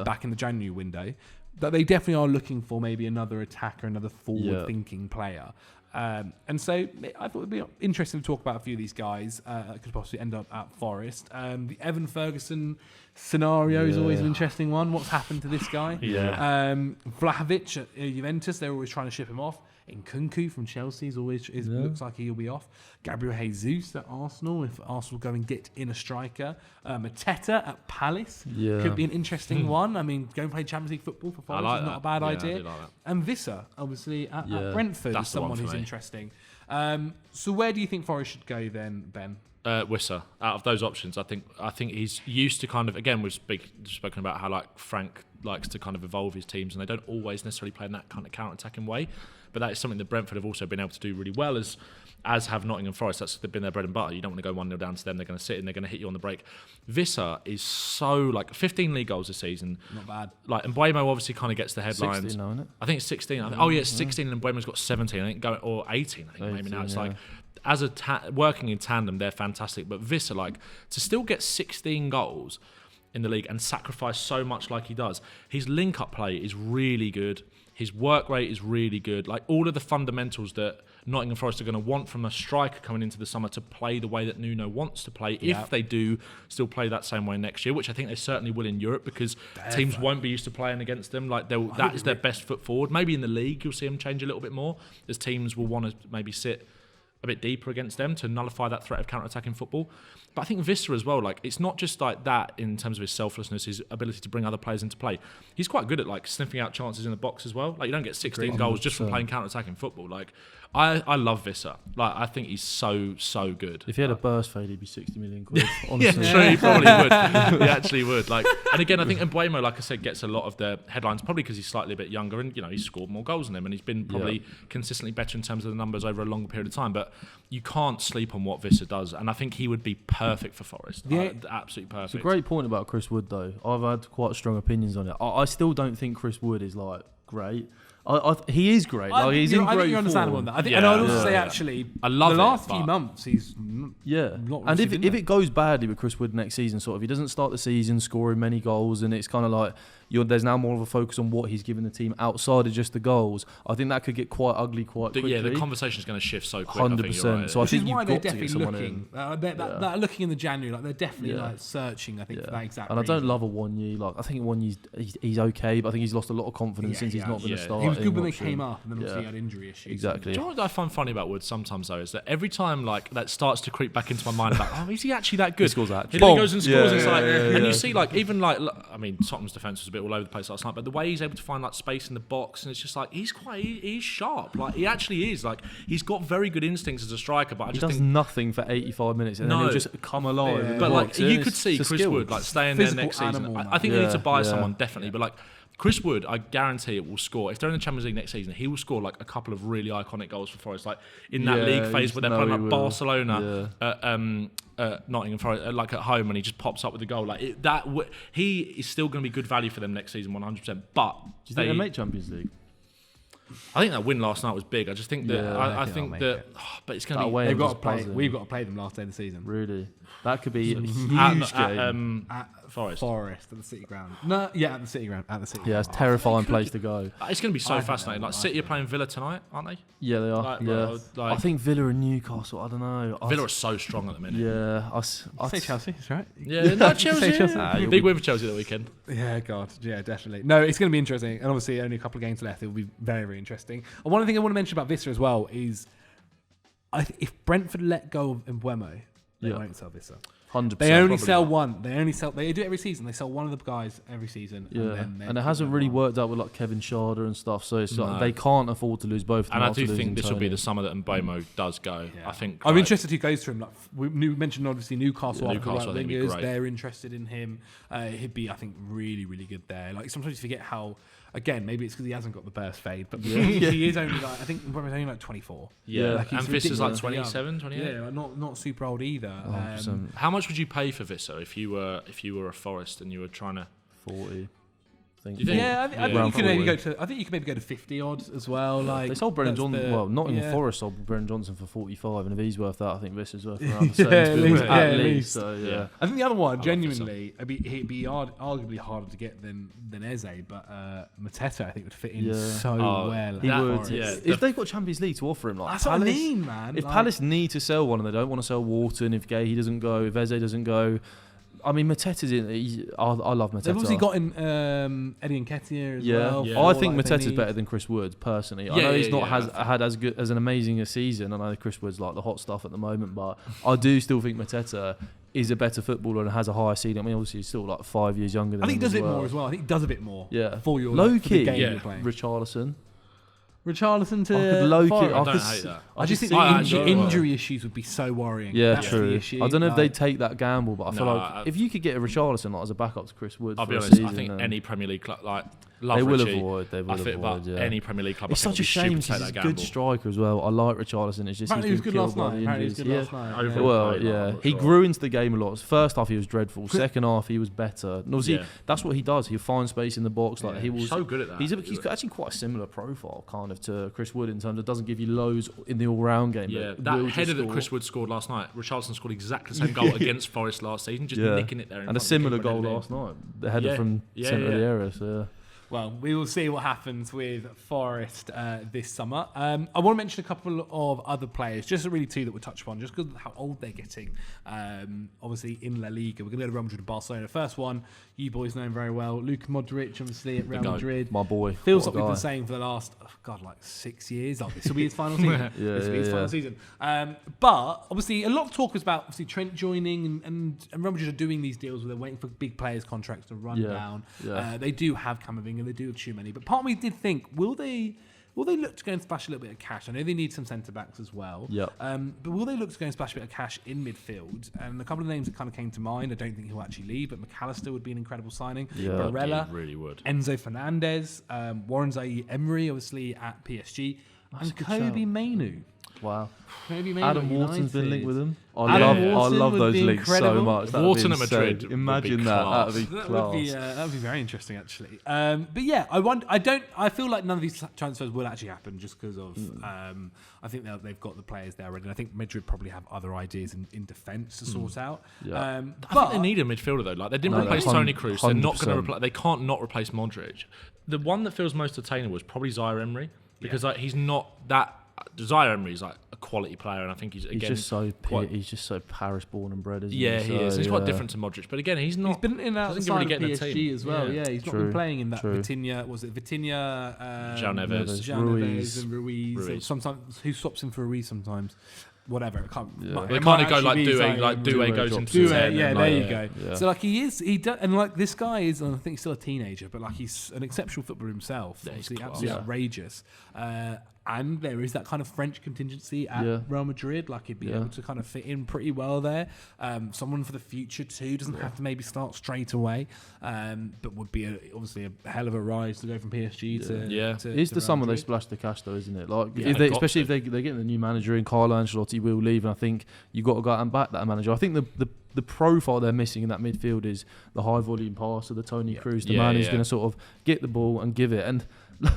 back in the January window, that they definitely are looking for maybe another attacker, another forward-thinking player. And so I thought it would be interesting to talk about a few of these guys that could possibly end up at Forest. The Evan Ferguson scenario is always an interesting one. What's happened to this guy? Vlahovic at Juventus, they're always trying to ship him off. Nkunku from Chelsea looks like he'll be off. Gabriel Jesus at Arsenal, if Arsenal go and get in a striker. Mateta at Palace could be an interesting one. I mean, go and play Champions League football for Forest is not a bad idea. Like and Visser, obviously, at Brentford is someone who's interesting. So where do you think Forest should go then, Ben? Wisser, out of those options, I think he's used to kind of, again, we've spoken about how like Frank likes to kind of evolve his teams and they don't always necessarily play in that kind of counter-attacking way, but that is something that Brentford have also been able to do really well, as have Nottingham Forest. That's been their bread and butter. You don't want to go 1-0 down to them. They're going to sit and they're going to hit you on the break. Visser is so, like, 15 league goals this season. Not bad. Like, and Mbeumo obviously kind of gets the headlines. 16 now, isn't it? I think it's 16. It's 16 and Mbeumo's got 17. I think or 18. I think maybe now. It's like, as working in tandem, they're fantastic. But Visser, like, to still get 16 goals in the league and sacrifice so much like he does, his link-up play is really good. His work rate is really good. Like, all of the fundamentals that Nottingham Forest are going to want from a striker coming into the summer to play the way that Nuno wants to play, if they do still play that same way next year, which I think they certainly will in Europe, because teams won't be used to playing against them. Like, that is their best foot forward. Maybe in the league you'll see them change a little bit more, as teams will want to maybe sit a bit deeper against them to nullify that threat of counter-attacking football. But I think Visser as well, like, it's not just like that in terms of his selflessness, his ability to bring other players into play. He's quite good at, like, sniffing out chances in the box as well. Like, you don't get 16 goals just from playing counter-attacking football. Like, I love Visser. Like, I think he's so good. If he had a burst fade, he'd be 60 million quid. Honestly. Yeah, true, he probably would. He actually would. Like, and again, I think Mbeumo, like I said, gets a lot of the headlines, probably because he's slightly a bit younger and, you know, he's scored more goals than him and he's been probably consistently better in terms of the numbers over a longer period of time. But you can't sleep on what Visser does, and I think he would be perfect for Forest. Absolutely perfect. It's a great point about Chris Wood, though. I've had quite strong opinions on it. I still don't think Chris Wood is, like, great. He is great. Like, he's in great form. You're understandable on that. And I would also say, actually, I love the last few months, he's not and if it goes badly with Chris Wood next season, sort of, he doesn't start the season scoring many goals, and it's kind of like there's now more of a focus on what he's given the team outside of just the goals. I think that could get quite ugly quite quickly. Yeah, the conversation's going to shift so quick. 100%. Right. So I think why you've they're got to get definitely someone looking. in. They're looking in the January, like they're definitely like searching. I think for that exact. And reason. I don't love a Wonyi. Like, I think Wonyi's he's okay, but I think he's lost a lot of confidence since he's not been a starter. was good when they came up, and then obviously he had injury issues. Exactly. Do you know what I find funny about Woods sometimes though is that every time like that starts to creep back into my mind about is he actually that good? He scores that. He goes and scores. And it's like, and you see like even like I mean Tottenham's defense was a bit all over the place last night, but the way he's able to find like space in the box, and it's just like he's sharp. Like he actually is. Like he's got very good instincts as a striker, but I just does nothing for 85 minutes, and then he'll just come alive. Yeah. But like you could see Chris Wood like staying there next season. I think they need to buy someone definitely, but like. Chris Wood, I guarantee it will score. If they're in the Champions League next season, he will score like a couple of really iconic goals for Forest. Like in that league phase where they're playing like Barcelona, Nottingham Forest, like at home, and he just pops up with a goal. Like he is still going to be good value for them next season, 100%. But do you think they make Champions League? I think that win last night was big. I just think that I think that, but it's going to be. They've got to play. We've got to play them last day of the season. Really, that could be a huge game. At Forest at the City Ground. No, yeah, at the City Ground. Yeah, it's a terrifying place to go. It's going to be so fascinating. Like City are playing Villa tonight, aren't they? Yeah, they are. I think Villa and Newcastle. I don't know. Villa are so strong at the minute. Yeah, I say Chelsea, that's right. Yeah, no, Chelsea. Big win for Chelsea that weekend. Yeah, God, yeah, definitely. No, it's going to be interesting, and obviously only a couple of games left. It will be very, very interesting. And one thing I want to mention about Vista as well is, if Brentford let go of Mbeumo, they won't sell Vista. 100%. They only sell one. They do it every season. They sell one of the guys every season. Yeah, and it hasn't really worked out with like Kevin Schade and stuff. So it's like they can't afford to lose both. And I do think this will be the summer that Mbeumo does go. Yeah. I think I'm interested who goes for him. Like we mentioned, obviously Newcastle. Newcastle, the right wingers, they're interested in him. He'd be, I think, really, really good there. Like sometimes you forget how. Again, maybe it's because he hasn't got the burst fade, but he is only like, I think Mbeumo's only like 24. Yeah, like and Vista's like 27, 28. Yeah, like not super old either. How much would you pay for Vista if you were a Forest and you were trying to 40? I think you could maybe go to. I think you could maybe go to 50 odds as well. Like they sold Brennan Johnson. Well, Nottingham Forest sold Brennan Johnson for 45, and if he's worth that, I think this is worth around the same. At least. So, yeah. I think the other one, genuinely, he'd be arguably harder to get than Eze, but Mateta I think would fit in so well. He would. Yeah. If they've got Champions League to offer him, like that's Palace, what I mean, man. If Palace need to sell one and they don't want to sell Wharton, if Gay doesn't go, if Eze doesn't go. I mean, Mateta's in. I love Mateta. They've obviously got in Eddie Nketiah as well. Yeah, I think Mateta's better than Chris Wood personally. I know he's not had as good as an amazing a season. I know Chris Wood's like the hot stuff at the moment, but I do still think Mateta is a better footballer and has a higher ceiling. I mean, obviously he's still like 5 years younger than him. I think he does it more as well. I think he does a bit more. Yeah, for your low key. Game you're playing. Richarlison I to don't hate that. I just think injury issues would be so worrying. Yeah, that's true. I don't know if they'd take that gamble, but I feel like if you could get a Richarlison like as a backup to Chris Wood, I'll be honest. I think any Premier League club they will avoid. Any Premier League club. It's such a shame because he's a good striker as well. I like Richarlison. It's just he was good last night. Well, yeah, he grew into the game a lot. First half he was dreadful. Second half he was better. That's what he does. He'll find space in the box. Like he was so good at that. He's actually quite a similar profile, kind of, to Chris Wood in terms of doesn't give you loads in the all-round game. Yeah, that header that Chris Wood scored last night, Richarlison scored exactly the same goal against Forest last season, just nicking it there. And a similar goal last night, the header from centre of the area. So. Well, we will see what happens with Forest this summer. I want to mention a couple of other players, just really two that we'll touch upon, just because of how old they're getting. Obviously, in La Liga, we're going to go to Real Madrid and Barcelona. First one, you boys know him very well. Luka Modric, obviously, at Real Madrid. My boy. Feels like we've been saying for the last, 6 years. This will be his final season. This will be his final season. But, obviously, a lot of talk is about obviously Trent joining, and Real Madrid are doing these deals where they're waiting for big players' contracts to run down. They do have Camavinga, they do have Heung-Min, but part of me did think, will they look to go and splash a little bit of cash? I know they need some centre-backs as well. But will they look to go and splash a bit of cash in midfield? And a couple of names that kind of came to mind, I don't think he'll actually leave, but McAllister would be an incredible signing. Barella, really would. Enzo Fernandez, Warren Zaïre-Emery, obviously at PSG, and Kobe Mainoo. Wow. Adam Wharton's been linked with him. I love those links so much. Wharton at Madrid. Imagine that. That'd be class. That would be very interesting, actually. But yeah, I feel like none of these transfers will actually happen just because of. I think they've got the players there already. And I think Madrid probably have other ideas in defence to sort out. I think they need a midfielder though. Like they didn't replace Toni Kroos. They're not going to replace. They can't not replace Modric. The one that feels most attainable is probably Zaïre-Emery because he's not that Zaire Emery's like a quality player, and I think he's just so Paris born and bred, isn't he? Yeah, he is. He's quite different to Modric, but again, he's not. He's been in that doesn't really get in the PSG team as well. Yeah, he's not been playing in that Vitinha. João Neves, Neves and Ruiz. Sometimes who swaps him for Ruiz sometimes. Whatever, it can't. They kind of go like Doué goes into the 10. Yeah, there you go. Yeah. So like he does, and like this guy is, I think he's still a teenager, but like he's an exceptional footballer himself. Yeah, obviously, absolutely outrageous. And there is that kind of French contingency at Real Madrid. Like he'd be able to kind of fit in pretty well there. Someone for the future too. Doesn't have to maybe start straight away, but would be obviously a hell of a rise to go from PSG to. It's the summer they splash the cash though, isn't it? Like especially if they're getting the new manager in, Carlo Ancelotti will leave, and I think you got to go out and back that manager. I think the profile they're missing in that midfield is the high volume passer, the Toni Kroos, the man who's going to sort of get the ball and give it. And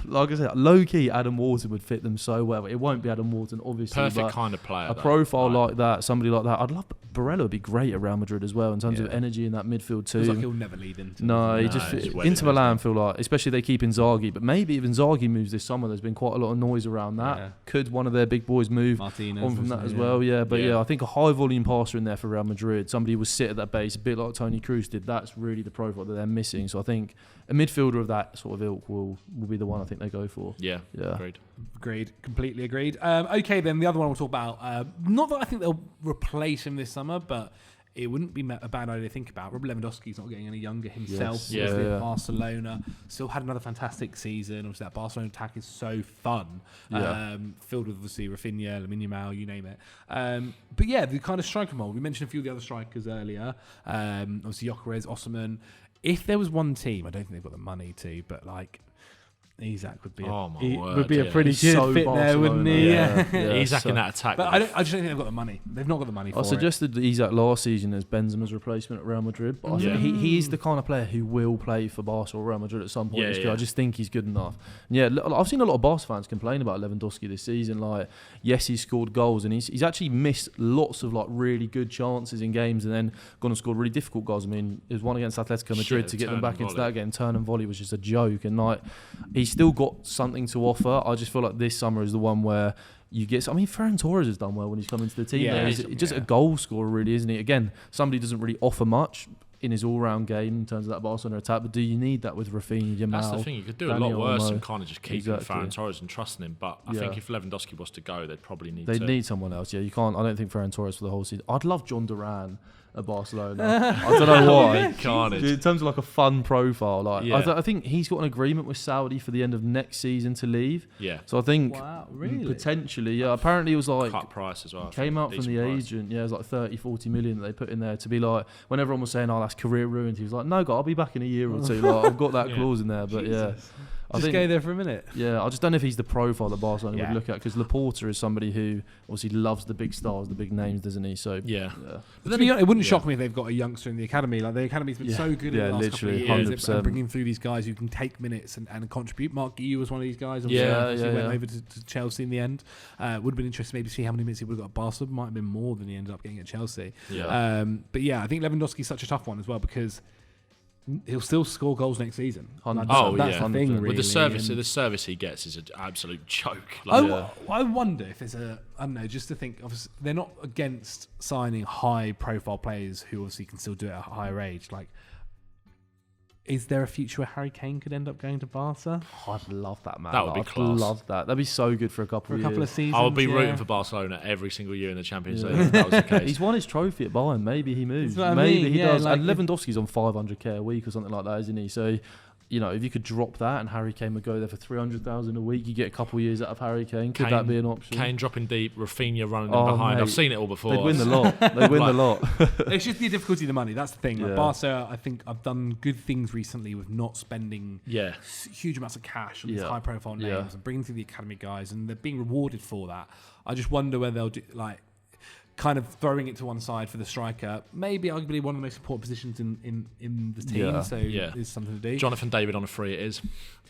like I said, low key, Adam Wharton would fit them so well. It won't be Adam Wharton, obviously. Perfect kind of player. A profile like that, somebody like that. I'd love Barella would be great at Real Madrid as well in terms of energy in that midfield too. Feels like he'll never lead into. No, Inter Milan feel like, especially they keep Inzaghi, but maybe if Inzaghi moves this summer, there's been quite a lot of noise around that. Yeah. Could one of their big boys move Martinez on from that as well? Yeah, but I think a high volume passer in there for Real Madrid, somebody who will sit at that base, a bit like Toni Kroos did. That's really the profile that they're missing. So I think a midfielder of that sort of ilk will be the one I think they go for. Yeah. Agreed. Completely agreed. Okay, then the other one we'll talk about. Not that I think they'll replace him this summer, but it wouldn't be a bad idea to think about. Robert Lewandowski's not getting any younger himself. Barcelona still had another fantastic season. Obviously, that Barcelona attack is so fun. Filled with obviously Rafinha, Lamine Yamal, you name it. But yeah, the kind of striker mold. We mentioned a few of the other strikers earlier. Obviously, Gyökeres, Osimhen. If there was one team, I don't think they've got the money to, but like Isak would be a pretty good fit there, wouldn't he? Isak in that attack. But I just don't think they've got the money. They've not got the money for it. I suggested Isak last season as Benzema's replacement at Real Madrid, but I think he is the kind of player who will play for Barca or Real Madrid at some point. I just think he's good enough. And I've seen a lot of Barca fans complain about Lewandowski this season. Like, yes, he's scored goals and he's actually missed lots of like really good chances in games and then gone and scored really difficult goals. I mean, there's one against Atletico Madrid to get them back into that game. Turn and volley was just a joke, and like he's still got something to offer. I just feel like this summer is the one where you get. I mean, Ferran Torres has done well when he's come into the team. He's just a goal scorer, really, isn't he? Again, somebody doesn't really offer much in his all-round game in terms of that Barcelona attack, but do you need that with Rafinha, Jamal? That's the thing. You could do a lot worse than kind of just keeping Ferran Torres and trusting him. But I think if Lewandowski was to go, they'd probably need. They'd need someone else. Yeah, you can't. I don't think Ferran Torres for the whole season. I'd love John Duran at Barcelona. I don't know why. Carnage. In terms of like a fun profile, like I think he's got an agreement with Saudi for the end of next season to leave. Yeah. So I think really? potentially, yeah. Apparently it was like cut price as well. Came out from the agent. Yeah, it was like 30-40 million that they put in there to be like when everyone was saying, "Oh, that's career ruined." He was like, "No, God, I'll be back in a year or two. Like, I've got that clause in there." But I think, go there for a minute. Yeah, I just don't know if he's the profile that Barcelona would look at, because Laporta is somebody who obviously loves the big stars, the big names, doesn't he? So But then it wouldn't shock me if they've got a youngster in the academy. Like the academy's been so good in the last couple of years, and bringing through these guys who can take minutes and contribute. Mark Guiu was one of these guys. He went over to Chelsea in the end. Would have been interesting maybe to see how many minutes he would have got at Barcelona. Might have been more than he ended up getting at Chelsea. But I think Lewandowski's such a tough one as well, because he'll still score goals next season. That's the thing, really. With the service he gets is an absolute joke. I wonder if there's I don't know, just to think, obviously, they're not against signing high-profile players who obviously can still do it at a higher age. Like, is there a future where Harry Kane could end up going to Barca? I'd love that, man. That would be class. I'd love that. That'd be so good for a couple of seasons. I would be rooting for Barcelona every single year in the Champions League. If that was the case. He's won his trophy at Bayern. Maybe he moves. Maybe he does. Like, and Lewandowski's on 500k a week or something like that, isn't he? So, if you could drop that and Harry Kane would go there for 300,000 a week, you get a couple of years out of Harry Kane. Could that be an option? Kane dropping deep, Rafinha running in behind. Mate, I've seen it all before. They'd win the lot. They'd win the lot. It's just the difficulty of the money. That's the thing. Like Barca, I think I've done good things recently with not spending huge amounts of cash on these high-profile names and bringing through the academy guys, and they're being rewarded for that. I just wonder whether they'll do kind of throwing it to one side for the striker, maybe arguably one of the most important positions in the team. Yeah. So there's something to do. Jonathan David on a free, it is.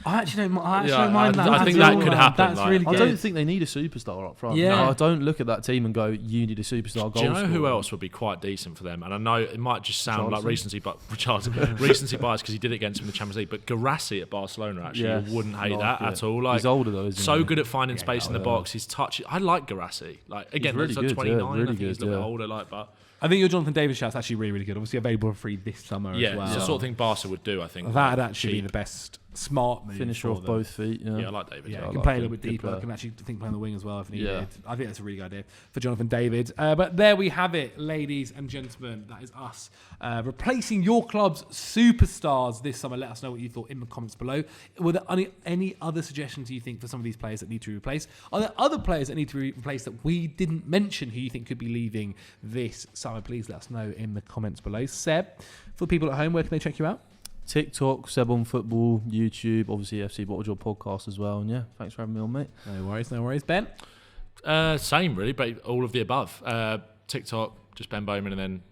I actually don't mind that. I think that could happen. That's really good. I don't think they need a superstar up front. Yeah. I don't look at that team and go, you need a superstar goal Do you know scorer. who else would be quite decent for them? And I know it might just sound like recency bias because he did it against him in the Champions League, but Garassi at Barcelona, actually, you wouldn't hate that at all. Like, he's older though, isn't so he? good at finding space in the box. His touch, I like Garassi. Like, again, really he's like good, 29. really I think good, he's a little bit older. Like, but I think your Jonathan David shout's actually really, really good. Obviously available for free this summer as well. it's the sort of thing Barca would do, I think. That'd actually be the best smart move. Finisher off both feet. Yeah, I like David. Yeah, I can like play a him. little bit Good deeper. player. Can actually play on the wing as well if needed. Yeah. I think that's a really good idea for Jonathan David. But there we have it, ladies and gentlemen. That is us replacing your club's superstars this summer. Let us know what you thought in the comments below. Were there any other suggestions you think for some of these players that need to be replaced? Are there other players that need to be replaced that we didn't mention who you think could be leaving this summer? Please let us know in the comments below. Seb, for the people at home, where can they check you out? TikTok, Seb on Football, YouTube, obviously FC Bottle Job podcast as well. And thanks for having me on, mate. No worries. Ben? Same, really, but all of the above. TikTok, just Ben Bowman, and then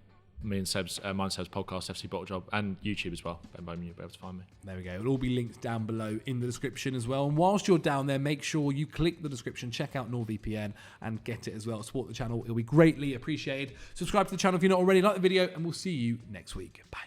mine and Seb's podcast, FC Bottle Job, and YouTube as well. Ben Bowman, you'll be able to find me. There we go. It'll all be linked down below in the description as well. And whilst you're down there, make sure you click the description, check out NordVPN, and get it as well. Support the channel. It'll be greatly appreciated. Subscribe to the channel if you're not already. Like the video, and we'll see you next week. Bye.